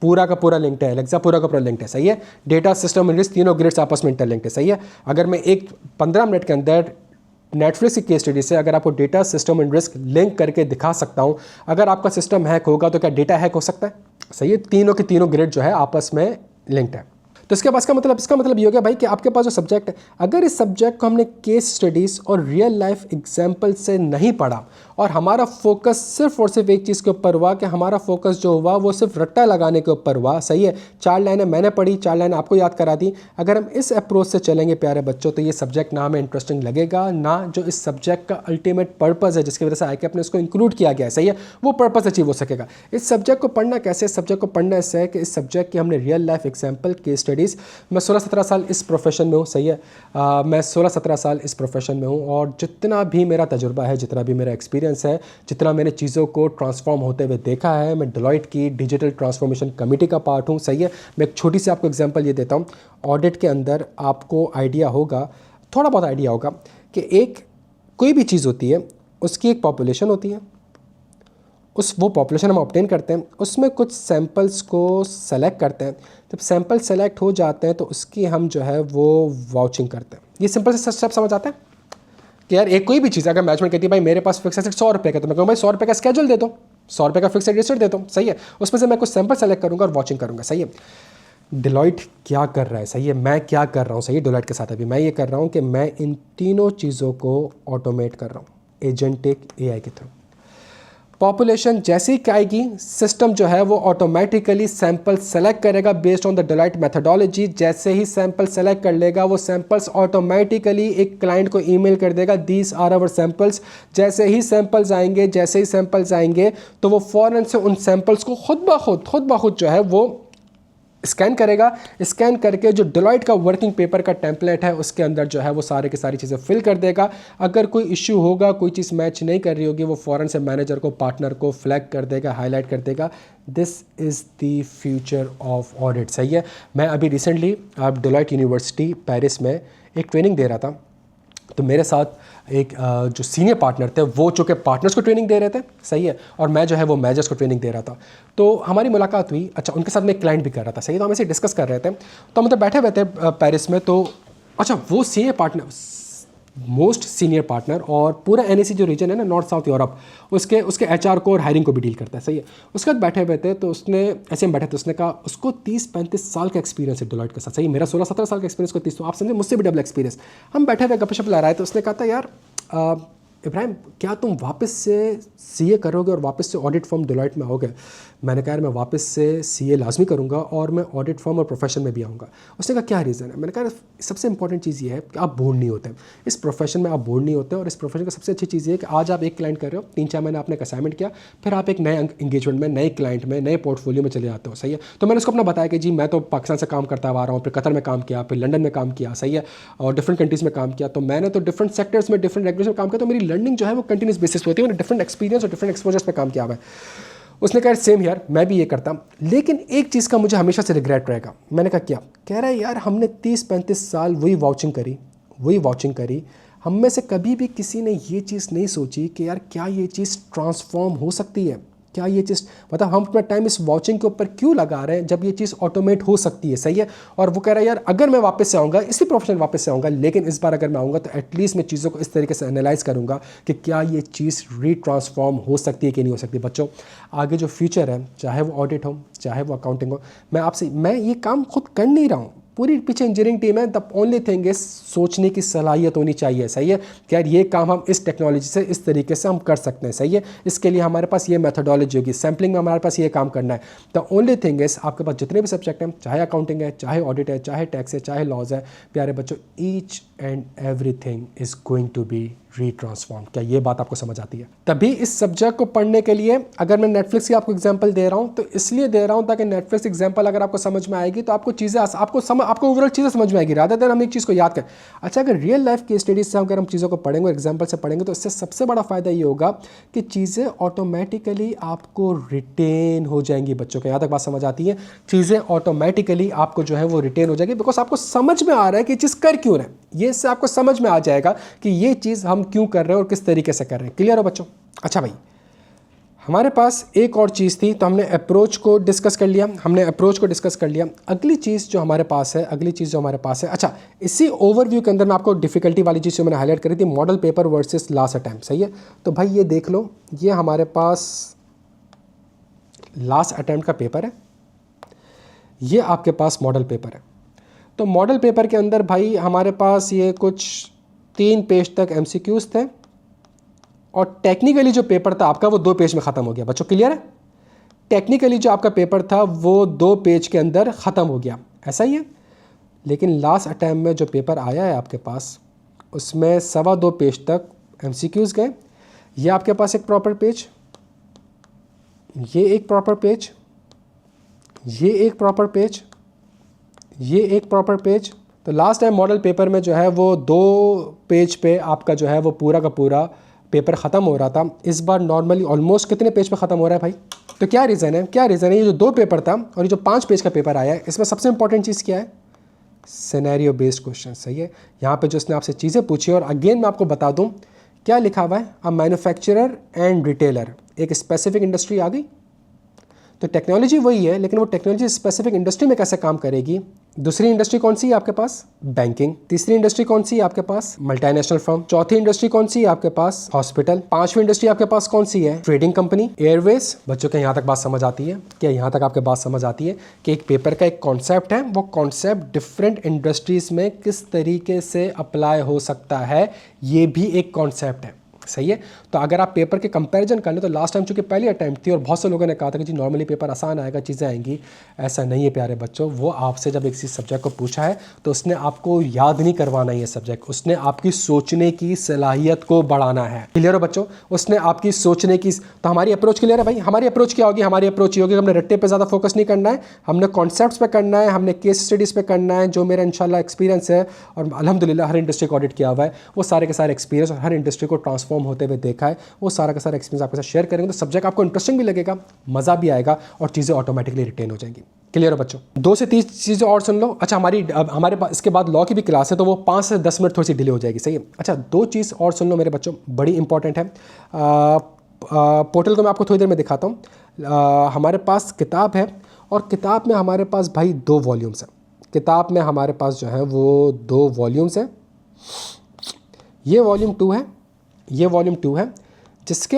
पूरा का पूरा लिंक्ड है, एलेक्सा पूरा का पूरा लिंक्ड है, सही है। डेटा, सिस्टम एंड रिस्क, तीनों ग्रिड्स आपस में इंटरलिंक्ड है, सही है। अगर मैं 15 मिनट के अंदर नेटफ्लिक्स की केस स्टडी से अगर आपको data, system and risk link करके दिखा सकता हूं, अगर आपका सिस्टम हैक होगा तो क्या डेटा हैक हो सकता है? सही है, तीनों के तीनों ग्रिड जो है आपस में लिंक्ड है। तो इसका मतलब ये हो गया भाई कि आपके पास जो सब्जेक्ट है, अगर इस सब्जेक्ट को हमने केस स्टडीज़ और रियल लाइफ एग्जाम्पल से नहीं पढ़ा और हमारा फोकस सिर्फ और सिर्फ एक चीज़ के ऊपर हुआ कि हमारा फोकस जो हुआ वो सिर्फ रट्टा लगाने के ऊपर हुआ, सही है। 4 लाइनें मैंने पढ़ी, 4 लाइनें आपको याद करा दी। अगर हम इस अप्रोच से चलेंगे प्यारे बच्चों, तो ये सब्जेक्ट ना हमें इंटरेस्टिंग लगेगा, ना जो इस सब्जेक्ट का अल्टीमेट पर्पज़ है जिसकी वजह से ICAP ने इसको इंक्लूड किया गया है, सही है, वो पर्पज़ अचीव हो सकेगा। इस सब्जेक्ट को पढ़ना कैसे? इस सब्जेक्ट को पढ़ना ऐसे है कि इस सब्जेक्ट की हमने real life example, case studies, मैं 16-17 साल इस प्रोफेशन में हूँ, सही है, मैं 16-17 साल इस प्रोफेशन में हूँ और जितना भी मेरा तजुर्बा है, जितना भी मेरा एक्सपीरियंस है, जितना मैंने चीज़ों को ट्रांसफॉर्म होते हुए देखा है, मैं डेलॉयट की डिजिटल ट्रांसफॉर्मेशन कमेटी का पार्ट हूँ, सही है। मैं एक छोटी सी आपको एग्जांपल ये देता हूँ। ऑडिट के अंदर आपको आइडिया होगा, थोड़ा बहुत आइडिया होगा कि कोई भी चीज़ होती है उसकी एक पॉपुलेशन होती है, वो पॉपुलेशन हम ऑब्टेन करते हैं, उसमें कुछ सैम्पल्स को सेलेक्ट करते हैं। जब सैम्पल सेलेक्ट हो जाते हैं तो उसकी हम जो है वो वाउचिंग करते हैं। ये सिंपल से स्टेप समझ आते हैं कि यार कोई भी चीज़ अगर मैनेजमेंट कहती है भाई मेरे पास फिक्स एसेट 100 रुपये का, तो मैं कहूँ भाई 100 रुपये का स्केड्यूल दे दो, 100 रुपये का फिक्स एसेट दे दो, सही है। उसमें से मैं कुछ सैंपल सेलेक्ट करूँगा और वॉचिंग करूँगा, सही है। डेलॉयट क्या कर रहा है, सही है, मैं क्या कर रहा हूँ, सही है। डेलॉयट के साथ अभी मैं ये कर रहा हूँ कि मैं इन तीनों चीज़ों को ऑटोमेट कर रहा हूँ एजेंटिक AI के थ्रू। पॉपुलेशन जैसे ही क्या आएगी, सिस्टम जो है वो ऑटोमेटिकली सैंपल सेलेक्ट करेगा based on the Deloitte methodology. जैसे ही सैंपल सेलेक्ट कर लेगा, वो सैंपल्स ऑटोमेटिकली एक क्लाइंट को ईमेल कर देगा, दीज आर आवर सैंपल्स। जैसे ही सैंपल्स आएंगे तो वो फ़ौरन से उन सैंपल्स को खुद ब खुद जो है वो स्कैन करेगा। स्कैन करके जो डेलॉयट का वर्किंग पेपर का टेम्पलेट है उसके अंदर जो है वो सारे की सारी चीज़ें फिल कर देगा। अगर कोई इश्यू होगा, कोई चीज़ मैच नहीं कर रही होगी, वो फ़ौरन से मैनेजर को, पार्टनर को फ्लैग कर देगा, हाईलाइट कर देगा। This is the future of audit. सही है। मैं अभी रिसेंटली डेलॉयट यूनिवर्सिटी पेरिस में एक ट्रेनिंग दे रहा था, तो मेरे साथ एक जो सीनियर पार्टनर थे वो चूँकि पार्टनर्स को ट्रेनिंग दे रहे थे, सही है, और मैं जो है वो मैनेजर्स को ट्रेनिंग दे रहा था। तो हमारी मुलाकात हुई। अच्छा, उनके साथ मैं एक क्लाइंट भी कर रहा था, सही है, तो हम ऐसे डिस्कस कर रहे थे। तो हम मतलब बैठे हुए थे पेरिस में। तो अच्छा, वो senior partner, most senior partner, और पूरा NAC जो रीजन है ना, नॉर्थ साउथ यूरोप, उसके HR को और हायरिंग को भी डील करता है, सही है। उसके बाद बैठे हुए थे, तो उसने ऐसे हम बैठे थे, उसने कहा उसको 30-35 साल का एक्सपीरियंस है डेलॉयट के साथ, सही है। मेरा 16-17 साल का एक्सपीरियंस को 30, तो आप समझे मुझसे भी डबल एक्सपीरियंस। हम बैठे हुए गपशप लगा रहे थे। उसने कहा था, यार इब्राहिम, क्या तुम वापस से CA करोगे और वापस से ऑडिट फर्म डेलॉयट में आओगे? मैंने कहा, यार मैं वापस से CA लाजमी करूँगा और मैं ऑडिट फर्म और प्रोफेशन में भी आऊँगा। उसने कहा, क्या रीज़न है? मैंने कहा, सबसे इंपॉर्टेंट चीज़ ये है कि आप बोर नहीं होते इस प्रोफेशन में, आप बोर नहीं होते। और इस प्रोफेशन की सबसे अच्छी चीज़ ये है कि आज आप एक क्लाइंट कर रहे हो, 3-4 महीने आपने एक असाइनमेंट किया, फिर आप एक नए एंगेजमेंट में, नए क्लाइंट में, नए पोर्टफोलियो में चले जाते हो, सही है। तो मैंने उसको अपना बताया कि जी मैं तो पाकिस्तान से काम करता आ रहा हूँ, फिर कतर में काम किया, फिर लंदन में काम किया, सही है, और डिफरेंट कंट्रीज़ में काम किया। तो मैंने तो डिफरेंट सेक्टर्स में, डिफरेंट रेगुलेशन में काम किया, तो मेरी लर्निंग जो है वो कंटिन्यूस बेसिस पे होती है। मैंने डिफरेंट एक्सपीरियंस और डिफरेंट एक्सपोजर्स पे काम किया हुआ है। उसने कहा, सेम यार, मैं भी ये करता, लेकिन एक चीज़ का मुझे हमेशा से रिग्रेट रहेगा। मैंने कहा, क्या? कह रहा है, यार हमने 30-35 साल वही वाचिंग करी, हम में से कभी भी किसी ने ये चीज़ नहीं सोची कि यार क्या ये चीज़ ट्रांसफॉर्म हो सकती है, क्या ये चीज़, मतलब हम अपना टाइम इस वॉचिंग के ऊपर क्यों लगा रहे हैं जब ये चीज़ ऑटोमेट हो सकती है, सही है। और वो कह रहा है, यार अगर मैं वापस से आऊँगा, इसी प्रोफेशन वापस से आऊँगा, लेकिन इस बार अगर मैं आऊँगा तो एटलीस्ट मैं चीज़ों को इस तरीके से एनालाइज़ करूँगा कि क्या ये चीज़ रीट्रांसफॉर्म हो सकती है कि नहीं हो सकती। बच्चों, आगे जो फ्यूचर है, चाहे वो ऑडिट हो, चाहे वो अकाउंटिंग हो, मैं ये काम खुद कर नहीं रहा हूँ, पूरी पीछे इंजीनियरिंग टीम है। द ओनली थिंग इज सोचने की सलाहियत होनी चाहिए, सही है, कि यार ये काम हम इस टेक्नोलॉजी से इस तरीके से हम कर सकते हैं, सही है। इसके लिए हमारे पास ये मेथोडोलॉजी होगी, सैम्पलिंग में हमारे पास ये काम करना है। द ओनली थिंग इज आपके पास जितने भी सब्जेक्ट हैं, चाहे अकाउंटिंग है, चाहे ऑडिट है, चाहे टैक्स है, चाहे लॉज है, प्यारे बच्चों, each and everything is going to be retransform. क्या ये बात आपको समझ आती है? तभी इस सब्जेक्ट को पढ़ने के लिए अगर मैं नेटफ्लिक्स की आपको एग्जांपल दे रहा हूं तो इसलिए दे रहा हूं ताकि नेटफ्लिक्स एग्जांपल अगर आपको समझ में आएगी तो आपको चीज़ें आपको ओवरऑल चीज़ें समझ में आएगी, रादर देन हम एक चीज़ को याद करें। अच्छा, अगर रियल लाइफ की स्टडीज से अगर हम चीज़ों को पढ़ेंगे, एग्जाम्पल से पढ़ेंगे, तो इससे सबसे बड़ा फ़ायदा ये होगा कि चीज़ें ऑटोमेटिकली आपको रिटेन हो जाएंगी। बच्चों को यहाँ तक बात समझ आती है? चीज़ें ऑटोमेटिकली आपको जो है वो रिटेन हो जाएगी, बिकॉज आपको समझ में आ रहा है कि चीज़ कर क्यों रहे हैं। ये इससे आपको समझ में आ जाएगा कि ये चीज़ हम क्यों कर रहे हैं और किस तरीके से कर रहे हैं। क्लियर हो बच्चों? अच्छा भाई, हमारे पास एक और चीज़ थी, तो हमने अप्रोच को डिस्कस कर लिया। अगली चीज़ जो हमारे पास है, अच्छा, इसी ओवरव्यू के अंदर मैं आपको डिफ़िकल्टी वाली चीज़ जो मैंने हाईलाइट करी थी, model paper versus last attempt, सही है। तो भाई ये देख लो, ये हमारे पास लास्ट अटैम्प्ट का पेपर है, ये आपके पास मॉडल पेपर है। तो मॉडल पेपर के अंदर भाई हमारे पास ये कुछ 3 पेज तक MCQs थे, और टेक्निकली जो पेपर था आपका वो 2 पेज में ख़त्म हो गया। बच्चों क्लियर है? टेक्निकली जो आपका पेपर था वो 2 पेज के अंदर ख़त्म हो गया, ऐसा ही है। लेकिन लास्ट अटैम्प्ट में जो पेपर आया है आपके पास, उसमें 2.25 पेज तक MCQs गए। ये आपके पास एक प्रॉपर पेज, ये एक प्रॉपर पेज, ये एक प्रॉपर पेज, ये एक प्रॉपर पेज। तो लास्ट टाइम मॉडल पेपर में जो है वो 2 पेज पे आपका जो है वो पूरा का पूरा पेपर ख़त्म हो रहा था। इस बार नॉर्मली ऑलमोस्ट कितने पेज पे ख़त्म हो रहा है भाई? तो क्या रीज़न है? ये जो 2 पेपर था और ये जो 5 पेज का पेपर आया है, इसमें सबसे इंपॉर्टेंट चीज़ क्या है? सिनेरियो बेस्ड क्वेश्चन, सही है। यहाँ पे जो उसने आपसे चीज़ें पूछी, और अगेन मैं आपको बता दूँ क्या लिखा हुआ है, अ मैन्युफैक्चरर एंड रिटेलर, एक स्पेसिफिक इंडस्ट्री आ गई। तो टेक्नोलॉजी वही है, लेकिन वो टेक्नोलॉजी स्पेसिफिक इंडस्ट्री में कैसे काम करेगी? दूसरी इंडस्ट्री कौन सी है आपके पास? बैंकिंग। तीसरी इंडस्ट्री कौन सी है आपके पास? Multinational firm. चौथी इंडस्ट्री कौन सी है आपके पास? हॉस्पिटल। 5वीं इंडस्ट्री आपके पास कौन सी है? Trading company, Airways. बच्चों के यहाँ तक बात समझ आती है? क्या यहाँ तक आपके बात समझ आती है कि एक पेपर का एक कॉन्सेप्ट है, वो कॉन्सेप्ट डिफरेंट इंडस्ट्रीज में किस तरीके से अप्लाई हो सकता है, ये भी एक कॉन्सेप्ट है। सही है। तो अगर आप पेपर के कंपैरिजन कर लें तो लास्ट टाइम चूंकि पहली अटैम्प्ट थी और बहुत से लोगों ने कहा था कि जी नॉर्मली पेपर आसान आएगा, चीज़ें आएंगी, ऐसा नहीं है प्यारे बच्चों। वो आपसे जब एक सब्जेक्ट को पूछा है तो उसने आपको याद नहीं करवाना ये सब्जेक्ट, उसने आपकी सोचने की सलाहियत को बढ़ाना है। क्लियर हो बच्चों? उसने आपकी सोचने की, तो हमारी अप्रोच क्लियर है भाई। हमारी अप्रोच क्या होगी? हमारी अप्रोच ये होगी, हमने रट्टे पे ज़्यादा फोकस नहीं करना है, हमने कॉन्सेप्ट्स पे करना है, हमने केस स्टडीज़ पे करना है। जो मेरा इंशाल्लाह एक्सपीरियंस है और अल्हम्दुलिल्लाह हर इंडस्ट्री को ऑडिट किया हुआ है, वो सारे के सारे एक्सपीरियंस और हर इंडस्ट्री को ट्रांसफॉर्म होते हुए देखा है, वो सारा का सारा एक्सपीरियंस आपके साथ शेयर करेंगे। तो सब्जेक्ट आपको इंटरेस्टिंग भी लगेगा, मज़ा भी आएगा और चीज़ें ऑटोमेटिकली रिटेन हो जाएंगी। क्लियर हो बच्चों? 2 से 3 चीज़ें और सुन लो। अच्छा, हमारे पास इसके बाद लॉ की भी क्लास है, तो वो 5 से 10 मिनट थोड़ी सी डिले हो जाएगी। सही है। अच्छा, 2 चीज़ और सुन लो मेरे बच्चों, बड़ी इंपॉर्टेंट है। पोर्टल को मैं आपको थोड़ी देर में दिखाता हूँ। हमारे पास किताब है और किताब में हमारे पास भाई 2 वॉल्यूम्स हैं। किताब में हमारे पास जो है वो 2 वॉल्यूम्स हैं। ये वॉल्यूम 2 है, ये वॉल्यूम 2 है, जिसके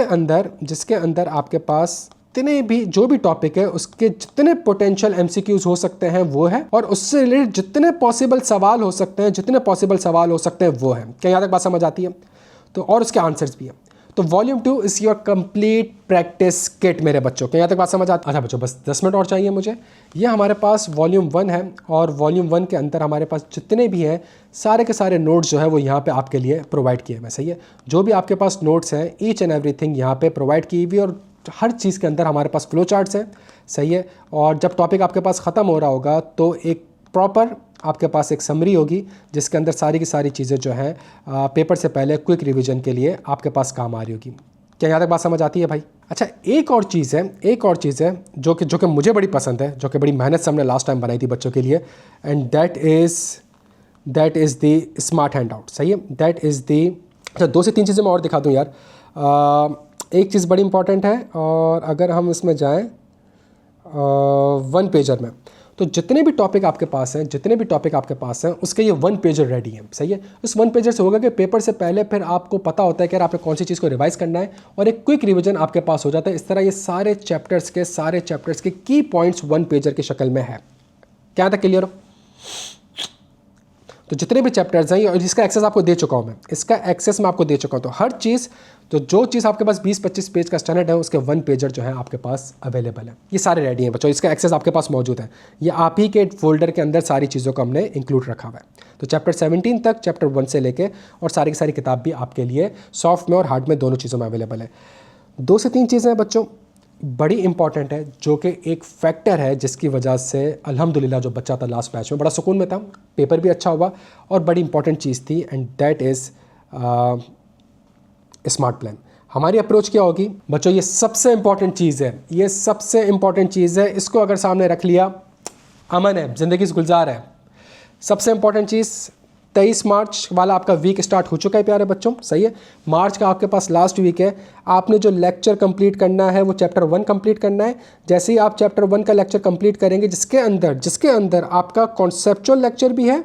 अंदर आपके पास जितने भी जो भी टॉपिक है उसके जितने पोटेंशियल एमसीक्यूज हो सकते हैं वो है, और उससे रिलेटेड जितने पॉसिबल सवाल हो सकते हैं वो है। क्या यहाँ तक बात समझ आती है? तो और उसके आंसर्स भी है। तो volume 2 is your complete practice kit मेरे बच्चों। क्या यहाँ तक बात समझ आती है? अच्छा बच्चों, बस 10 मिनट और चाहिए मुझे। ये हमारे पास वॉल्यूम 1 है और वॉल्यूम 1 के अंदर हमारे पास जितने भी हैं सारे के सारे नोट्स जो है वो यहाँ पे आपके लिए प्रोवाइड किए हुए। सही है। जो भी आपके पास नोट्स हैं, ईच एंड एवरीथिंग यहाँ पे प्रोवाइड की हुई, और हर चीज़ के अंदर हमारे पास फ्लो चार्ट्स हैं। सही है। और जब टॉपिक आपके पास ख़त्म हो रहा होगा तो एक प्रॉपर आपके पास एक समरी होगी जिसके अंदर सारी की सारी चीज़ें जो हैं पेपर से पहले क्विक रिवीजन के लिए आपके पास काम आ रही होगी। क्या यहाँ तक बात समझ आती है भाई? अच्छा, एक और चीज़ है जो कि मुझे बड़ी पसंद है, जो कि बड़ी मेहनत से हमने लास्ट टाइम बनाई थी बच्चों के लिए, and that is the smart hand out. सही है। That is the. अच्छा, 2 से 3 चीज़ें मैं और दिखा दूँ यार। एक चीज़ बड़ी इंपॉर्टेंट है, और अगर हम इसमें जाएँ 1 पेजर में, तो जितने भी टॉपिक आपके पास हैं उसके ये 1 पेजर रेडी हैं। सही है। उस 1 पेजर से होगा कि पेपर से पहले फिर आपको पता होता है कि आपने कौन सी चीज़ को रिवाइज करना है, और एक क्विक रिवीजन आपके पास हो जाता है। इस तरह ये सारे चैप्टर्स के की पॉइंट्स 1 पेजर की शक्ल में है। क्या तक क्लियर हो? तो जितने भी चैप्टर्स हैं, और इसका एक्सेस आपको दे चुका हूँ मैं, तो हर चीज़, तो जो चीज़ आपके पास 20-25 पेज का स्टैंडर्ड है उसके 1 पेजर जो है आपके पास अवेलेबल है। ये सारे रेडी हैं बच्चों, इसका एक्सेस आपके पास मौजूद है। ये आप ही के फोल्डर के अंदर सारी चीज़ों को हमने इंक्लूड रखा हुआ है। तो चैप्टर 17 तक, चैप्टर 1 से लेके, और सारी की सारी किताब भी आपके लिए सॉफ्ट में और हार्ड में दोनों चीज़ों में अवेलेबल है। 2 से 3 चीज़ें हैं बच्चों बड़ी इंपॉर्टेंट है, जो कि एक फैक्टर है जिसकी वजह से अल्हम्दुलिल्लाह जो बच्चा था लास्ट बैच में बड़ा सुकून में था, पेपर भी अच्छा हुआ, और बड़ी इंपॉर्टेंट चीज़ थी, and that is smart plan. हमारी अप्रोच क्या होगी बच्चों? ये सबसे इंपॉर्टेंट चीज़ है, इसको अगर सामने रख लिया अमन है, ज़िंदगी से गुलजार है। सबसे इंपॉर्टेंट चीज़, 23 मार्च वाला आपका वीक स्टार्ट हो चुका है प्यारे बच्चों। सही है। मार्च का आपके पास लास्ट वीक है। आपने जो लेक्चर कंप्लीट करना है वो चैप्टर 1 कंप्लीट करना है। जैसे ही आप चैप्टर 1 का लेक्चर कंप्लीट करेंगे, जिसके अंदर आपका कॉन्सेप्चुअल लेक्चर भी है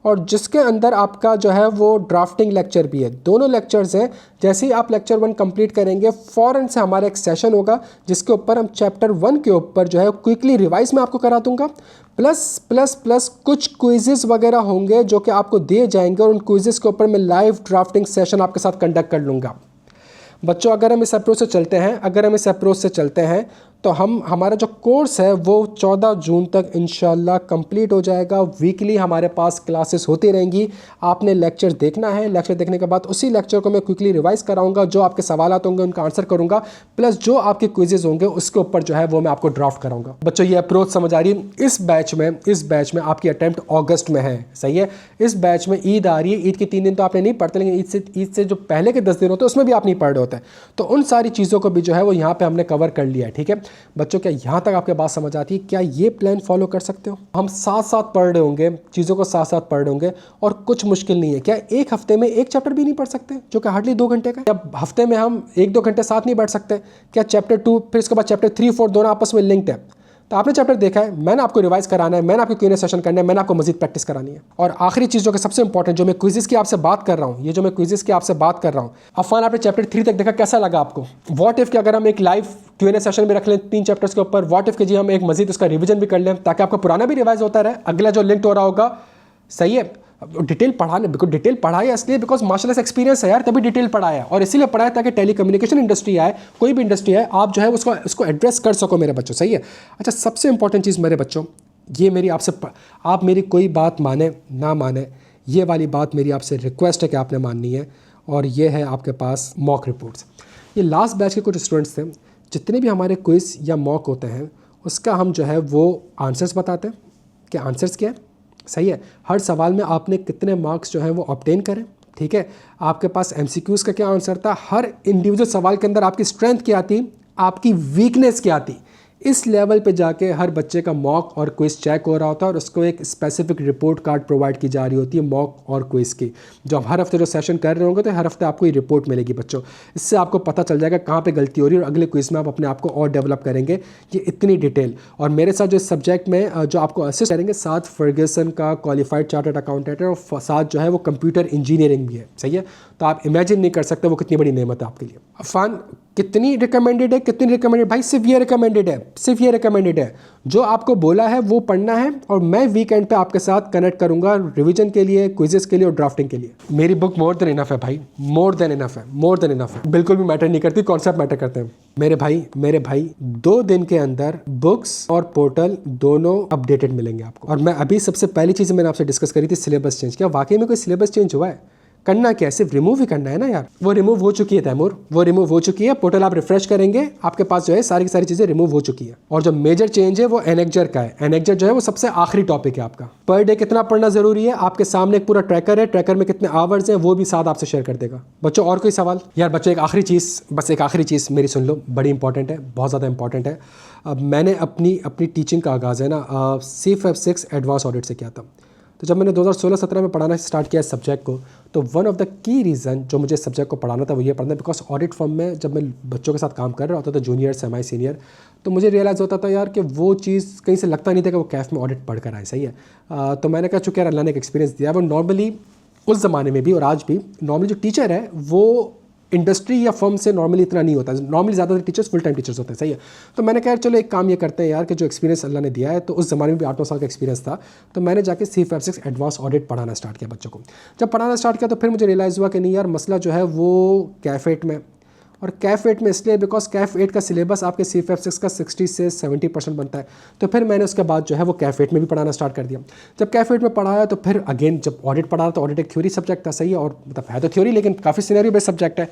और जिसके अंदर आपका जो है वो ड्राफ्टिंग लेक्चर भी है, दोनों लेक्चर्स हैं। जैसे ही आप लेक्चर 1 कंप्लीट करेंगे, फ़ौरन से हमारा एक सेशन होगा जिसके ऊपर हम चैप्टर 1 के ऊपर जो है क्विकली रिवाइज में आपको करा दूंगा, प्लस कुछ क्विज़ेस वगैरह होंगे जो कि आपको दिए जाएंगे, और उन क्विज़ेस के ऊपर मैं लाइव ड्राफ्टिंग सेशन आपके साथ कंडक्ट कर लूँगा। बच्चों, अगर हम इस अप्रोच से चलते हैं तो हमारा जो कोर्स है वो 14 जून तक इंशाल्लाह कंप्लीट हो जाएगा। वीकली हमारे पास क्लासेस होती रहेंगी। आपने लेक्चर देखना है, लेक्चर देखने के बाद उसी लेक्चर को मैं क्विकली रिवाइज कराऊंगा, जो आपके सवालात होंगे उनका आंसर करूंगा, प्लस जो आपके क्विजेज होंगे उसके ऊपर जो है वो मैं आपको ड्राफ्ट कराऊंगा। बच्चों, ये अप्रोच समझ आ रही है? इस बैच में आपकी अटैम्प्ट अगस्त में है। सही है। इस बैच में ईद आ रही है। ईद के 3 दिन तो आपने नहीं पढ़ते, लेकिन ईद से जो पहले के 10 दिन होते हैं उसमें भी आप नहीं पढ़ रहे होते, तो उन सारी चीज़ों को भी जो है वो यहाँ पे हमने कवर कर लिया है। ठीक है बच्चों, क्या यहाँ तक आपके बात समझ आती है? क्या ये प्लान फॉलो कर सकते हो? हम साथ साथ पढ़ रहे होंगे, चीज़ों को साथ साथ पढ़ रहे होंगे, और कुछ मुश्किल नहीं है। क्या एक हफ्ते में एक चैप्टर भी नहीं पढ़ सकते, जो कि हार्डली 2 घंटे का? क्या हफ्ते में हम 1-2 घंटे साथ नहीं बैठ सकते? क्या चैप्टर 2 फिर इसके बाद चैप्टर 3, 4 दोनों आपस में लिंक्ड है? तो आपने चैप्टर देखा है, मैंने आपको रिवाइज कराना है, मैंने आपको क्यूएनए सेशन करना है, मैंने आपको मजीद प्रैक्टिस करानी है। और आखिरी चीज़ जो कि सबसे इंपॉर्टेंट, जो मैं क्विज़ेस की आपसे बात कर रहा हूँ, अफान आपने चैप्टर 3 तक देखा, कैसा लगा आपको? व्हाट इफ कि अगर हम एक लाइव क्यूएनए सेशन भी रख लें 3 चैप्टर्स के ऊपर, व्हाट इफ कि जी हम एक मजीद उसका रिवीजन भी कर लें, ताकि आपका पुराना भी रिवाइज होता रहे, अगला जो लिंक्ड हो रहा होगा। सही है। डिटेल पढ़ाने, बिकॉज डिटेल पढ़ाया इसलिए बिकॉज माशाल्लाह से एक्सपीरियंस है यार, तभी डिटेल पढ़ाया और इसीलिए पढ़ाया ताकि टेली कम्युनिकेशन इंडस्ट्री आए, कोई भी इंडस्ट्री आए, आप जो है उसको एड्रेस कर सको मेरे बच्चों, सही है। अच्छा, सबसे इंपॉर्टेंट चीज़ मेरे बच्चों, ये मेरी आपसे, आप मेरी कोई बात माने ना माने, ये वाली बात मेरी आपसे रिक्वेस्ट है कि आपने माननी है, और ये है आपके पास मॉक रिपोर्ट्स। ये लास्ट बैच के कुछ स्टूडेंट्स थे, जितने भी हमारे क्विज़ या मॉक होते हैं उसका हम जो है वो आंसर्स बताते हैं कि आंसर्स क्या है, सही है। हर सवाल में आपने कितने मार्क्स जो है वो ऑब्टेन करें, ठीक है। आपके पास एमसीक्यूज़ का क्या आंसर था, हर इंडिविजुअल सवाल के अंदर आपकी स्ट्रेंथ क्या थी, आपकी वीकनेस क्या थी, इस लेवल पे जाके हर बच्चे का मॉक और क्विज़ चेक हो रहा होता है और उसको एक स्पेसिफिक रिपोर्ट कार्ड प्रोवाइड की जा रही होती है मॉक और क्विज़ की। जो हम हर हफ्ते जो सेशन कर रहे होंगे तो हर हफ्ते आपको ये रिपोर्ट मिलेगी बच्चों। इससे आपको पता चल जाएगा कहाँ पे गलती हो रही है और अगले क्विज़ में आप अपने आप को और डेवलप करेंगे। ये इतनी डिटेल, और मेरे साथ जो इस सब्जेक्ट में जो आपको असिस्ट करेंगे, साथ फर्ग्यूसन का क्वालिफाइड चार्टर्ड अकाउंटेंट है और साथ जो है वो कंप्यूटर इंजीनियरिंग भी है, सही है। तो आप इमेजिन नहीं कर सकते वो कितनी बड़ी नेमत है आपके लिए। अफान, कितनी रिकमेंडेड है, कितनी रिकमेंडेड भाई, सिर्फ ये रिकमेंडेड है, सिर्फ ये रिकमेंडेड है। जो आपको बोला है वो पढ़ना है और मैं वीकेंड पे आपके साथ कनेक्ट करूंगा रिवीजन के लिए, क्विजेस के लिए और ड्राफ्टिंग के लिए। मेरी बुक मोर देन इनफ है भाई, मोर देन इनफ है, मोर देन इनफ है। बिल्कुल भी मैटर नहीं करती, कॉन्सेप्ट मैटर करते हैं मेरे भाई 2 दिन के अंदर बुक्स और पोर्टल दोनों अपडेटेड मिलेंगे आपको। और मैं अभी सबसे पहली चीज़ मैंने आपसे डिस्कस करी थी सिलेबस चेंज। क्या वाकई में कोई सिलेबस चेंज हुआ है? करना क्या है, सिर्फ रिमूव ही करना है ना यार। वो रिमूव हो चुकी है तैमूर, वो रिमूव हो चुकी है। पोर्टल आप रिफ्रेश करेंगे, आपके पास जो है सारी की सारी चीज़ें रिमूव हो चुकी है। और जो मेजर चेंज है वो एनेक्जर का है। एनेक्जर जो है वो सबसे आखिरी टॉपिक है आपका। पर डे कितना पढ़ना जरूरी है, आपके सामने एक पूरा ट्रैकर है, ट्रैकर में कितने आवर्स हैं वो भी साथ आपसे शेयर कर देगा। बच्चों और कोई सवाल? यार बच्चों एक आखिरी चीज़, बस एक आखिरी चीज़ मेरी सुन लो, बड़ी इंपॉर्टेंट है, बहुत ज़्यादा इंपॉर्टेंट है। अब मैंने अपनी टीचिंग का आगाज़ है ना C5 एडवांस ऑडिट से किया था। तो जब मैंने 2016-17 में पढ़ाना स्टार्ट किया इस सब्जेक्ट को, तो one of the key reason जो मुझे सब्जेक्ट को पढ़ाना था वो ये पढ़ना, बिकॉज ऑडिट फॉर्म में जब मैं बच्चों के साथ काम कर रहा होता था, जूनियर सेमी सीनियर, तो मुझे रियलाइज़ होता था यार कि वो चीज़ कहीं से लगता नहीं था कि वो कैफ में ऑडिट पढ़ कर आए, सही है। तो मैंने कहा चूँकि यार अल्लाह ने एक एक्सपीरियंस दिया, वो नॉर्मली उस ज़माने में भी और आज भी नॉर्मली जो टीचर है वो इंडस्ट्री या फर्म से नॉर्मली इतना नहीं होता। नॉर्मली ज़्यादातर टीचर्स फुल टाइम टीचर्स होते हैं, सही है। तो मैंने कहा चलो एक काम ये करते हैं यार कि जो एक्सपीरियंस अल्लाह ने दिया है, तो उस ज़माने में भी 8-9 साल का एक्सपीरियंस था, तो मैंने जाके C5 एडवांस ऑडिट पढ़ाना स्टार्ट किया बच्चों को। जब पढ़ाना स्टार्ट किया तो फिर मुझे रियलाइज़ हुआ कि नहीं यार, मसला जो है वो कैफ 8 में, और कैफ 8 में इसलिए बिकॉज कैफ 8 का सिलेबस आपके C5 का 60 से 70% बनता है। तो फिर मैंने उसके बाद जो है वो कैफ 8 में भी पढ़ाना स्टार्ट कर दिया। जब कैफ 8 में पढ़ाया तो फिर अगेन जब ऑडिट पढ़ा तो ऑडिट एक थ्योरी सब्जेक्ट था, सही है, और मतलब है तो थ्योरी लेकिन काफ़ी सिनेरियो बेस्ड सब्जेक्ट है।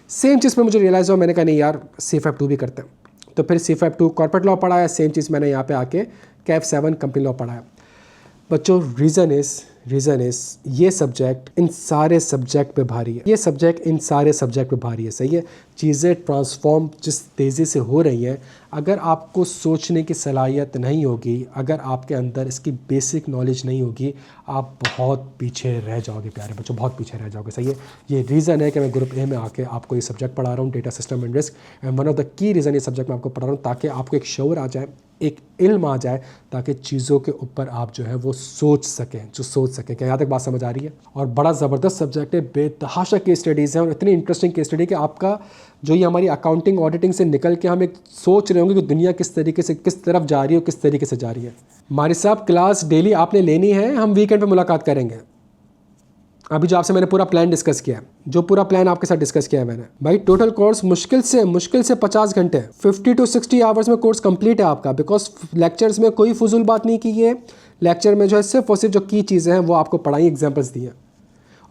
सेम चीज़ में मुझे रियलाइज़ हुआ, मैंने कहा नहीं यार C5 भी करते हैं। तो फिर C5 कॉर्पोरेट लॉ पढ़ाया, सेम चीज़ मैंने यहाँ पे आके कैफ 7 कंपनी लॉ पढ़ाया। बच्चों रीज़न इज़ ये सब्जेक्ट इन सारे सब्जेक्ट पे भारी है, ये सब्जेक्ट इन सारे सब्जेक्ट पे भारी है, सही है। चीज़ें ट्रांसफॉर्म जिस तेज़ी से हो रही हैं, अगर आपको सोचने की सलाहियत नहीं होगी, अगर आपके अंदर इसकी बेसिक नॉलेज नहीं होगी, आप बहुत पीछे रह जाओगे प्यारे बच्चों, बहुत पीछे रह जाओगे, सही है। ये रीज़न है कि मैं ग्रुप ए में आके आपको ये सब्जेक्ट पढ़ा रहा हूँ, data system and risk. And one of the key reason ये सब्जेक्ट मैं आपको पढ़ा रहा हूँ ताकि आपको एक शऊर आ जाए, एक इल्म आ जाए, ताकि चीज़ों के ऊपर आप जो है वो सोच सकें, क्या यहाँ तक बात समझ आ रही है। और बड़ा ज़बरदस्त सब्जेक्ट है, बेतहाशा केस स्टडीज़ हैं और इतनी इंटरेस्टिंग केस स्टडी कि आपका जो ये हमारी अकाउंटिंग ऑडिटिंग से निकल के हम एक सोच रहे होंगे कि दुनिया किस तरीके से किस तरफ जा रही है और किस तरीके से जा रही है। हमारे साहब क्लास डेली आपने लेनी है, हम वीकेंड पे मुलाकात करेंगे। अभी जो आपसे मैंने पूरा प्लान डिस्कस किया है, जो पूरा प्लान आपके साथ डिस्कस किया है मैंने, भाई टोटल कोर्स मुश्किल से 50 घंटे 50 to 60 आवर्स में कोर्स कंप्लीट है आपका। बिकॉज लेक्चर्स में कोई फजूल बात नहीं की है, लेक्चर में जो है सिर्फ और सिर्फ जो की चीज़ें हैं वो आपको पढ़ाई, एग्जाम्पल्स दी हैं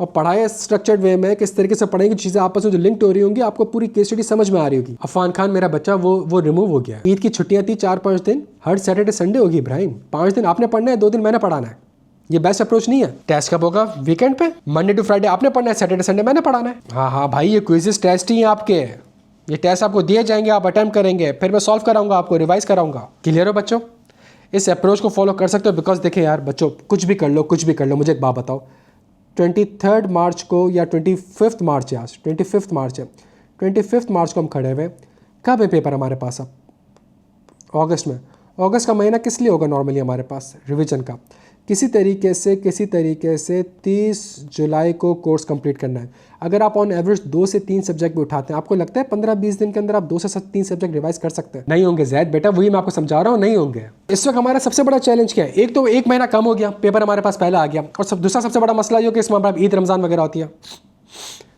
और पढ़ाया स्ट्रक्चर्ड वे में, किस तरीके से पढ़ेंगे, चीज़ें आपस में जो लिंक्ड हो रही होंगी, आपको पूरी केस स्टडी समझ में आ रही होगी। अफान खान मेरा बच्चा वो रिमूव हो गया। ईद की छुट्टियाँ थी 4-5 दिन, हर सैटरडे संडे होगी इब्राहिम, 5 दिन आपने पढ़ना है, 2 दिन मैंने पढ़ाना है। ये बेस्ट अप्रोच नहीं है। टेस्ट कब होगा? वीकेंड पे, मंडे टू फ्राइडे आपने पढ़ना है, सैटरडे संडे मैंने पढ़ाना है। हाँ भाई, ये क्विज़ टेस्ट ही हैं आपके, ये टेस्ट आपको दिए जाएंगे, आप अटेम्प्ट करेंगे, फिर मैं सॉल्व कराऊंगा, आपको रिवाइज कराऊंगा। क्लियर हो बच्चों? इस अप्रोच को फॉलो कर सकते हो। बिकॉज देखिए यार बच्चों, कुछ भी कर लो, मुझे एक बात बताओ, 23 मार्च को या 25 मार्च है, आज 25 मार्च है, 25 मार्च को हम खड़े हुए, कब है पेपर हमारे पास? अब अगस्त में, अगस्त का महीना किस लिए होगा नॉर्मली हमारे पास? रिवीजन का। किसी तरीके से 30 जुलाई को कोर्स कंप्लीट करना है। अगर आप ऑन एवरेज 2 से 3 सब्जेक्ट भी उठाते हैं, आपको लगता है 15-20 दिन के अंदर आप 2 से 3 सब्जेक्ट रिवाइज कर सकते हैं? नहीं होंगे जैद बेटा, वही मैं आपको समझा रहा हूँ, नहीं होंगे। इस वक्त हमारा सबसे बड़ा चैलेंज क्या है? एक तो 1 महीना कम हो गया, पेपर हमारे पास पहले आ गया, और दूसरा सबसे बड़ा मसला ये हो कि इसमें हमारा ईद रमज़ान वगैरह होती है।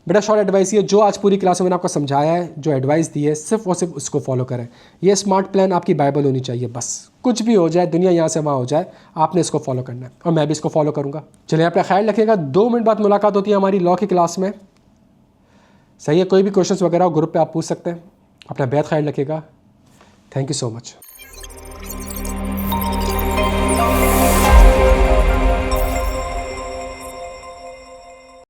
बेटा शॉर्ट एडवाइस ये जो आज पूरी क्लास में मैंने आपको समझाया है, जो एडवाइस दी है, सिर्फ और सिर्फ उसको फॉलो करें। ये स्मार्ट प्लान आपकी बाइबल होनी चाहिए बस। कुछ भी हो जाए, दुनिया यहाँ से वहाँ हो जाए, आपने इसको फॉलो करना है, और मैं भी इसको फॉलो करूँगा। चलिए, अपना ख्याल रखिएगा। 2 मिनट बाद मुलाकात होती है हमारी लॉ की क्लास में। सही है, कोई भी क्वेश्चंस वगैरह हो ग्रुप पे आप पूछ सकते हैं। अपना बेहद ख्याल रखिएगा। Thank you so much.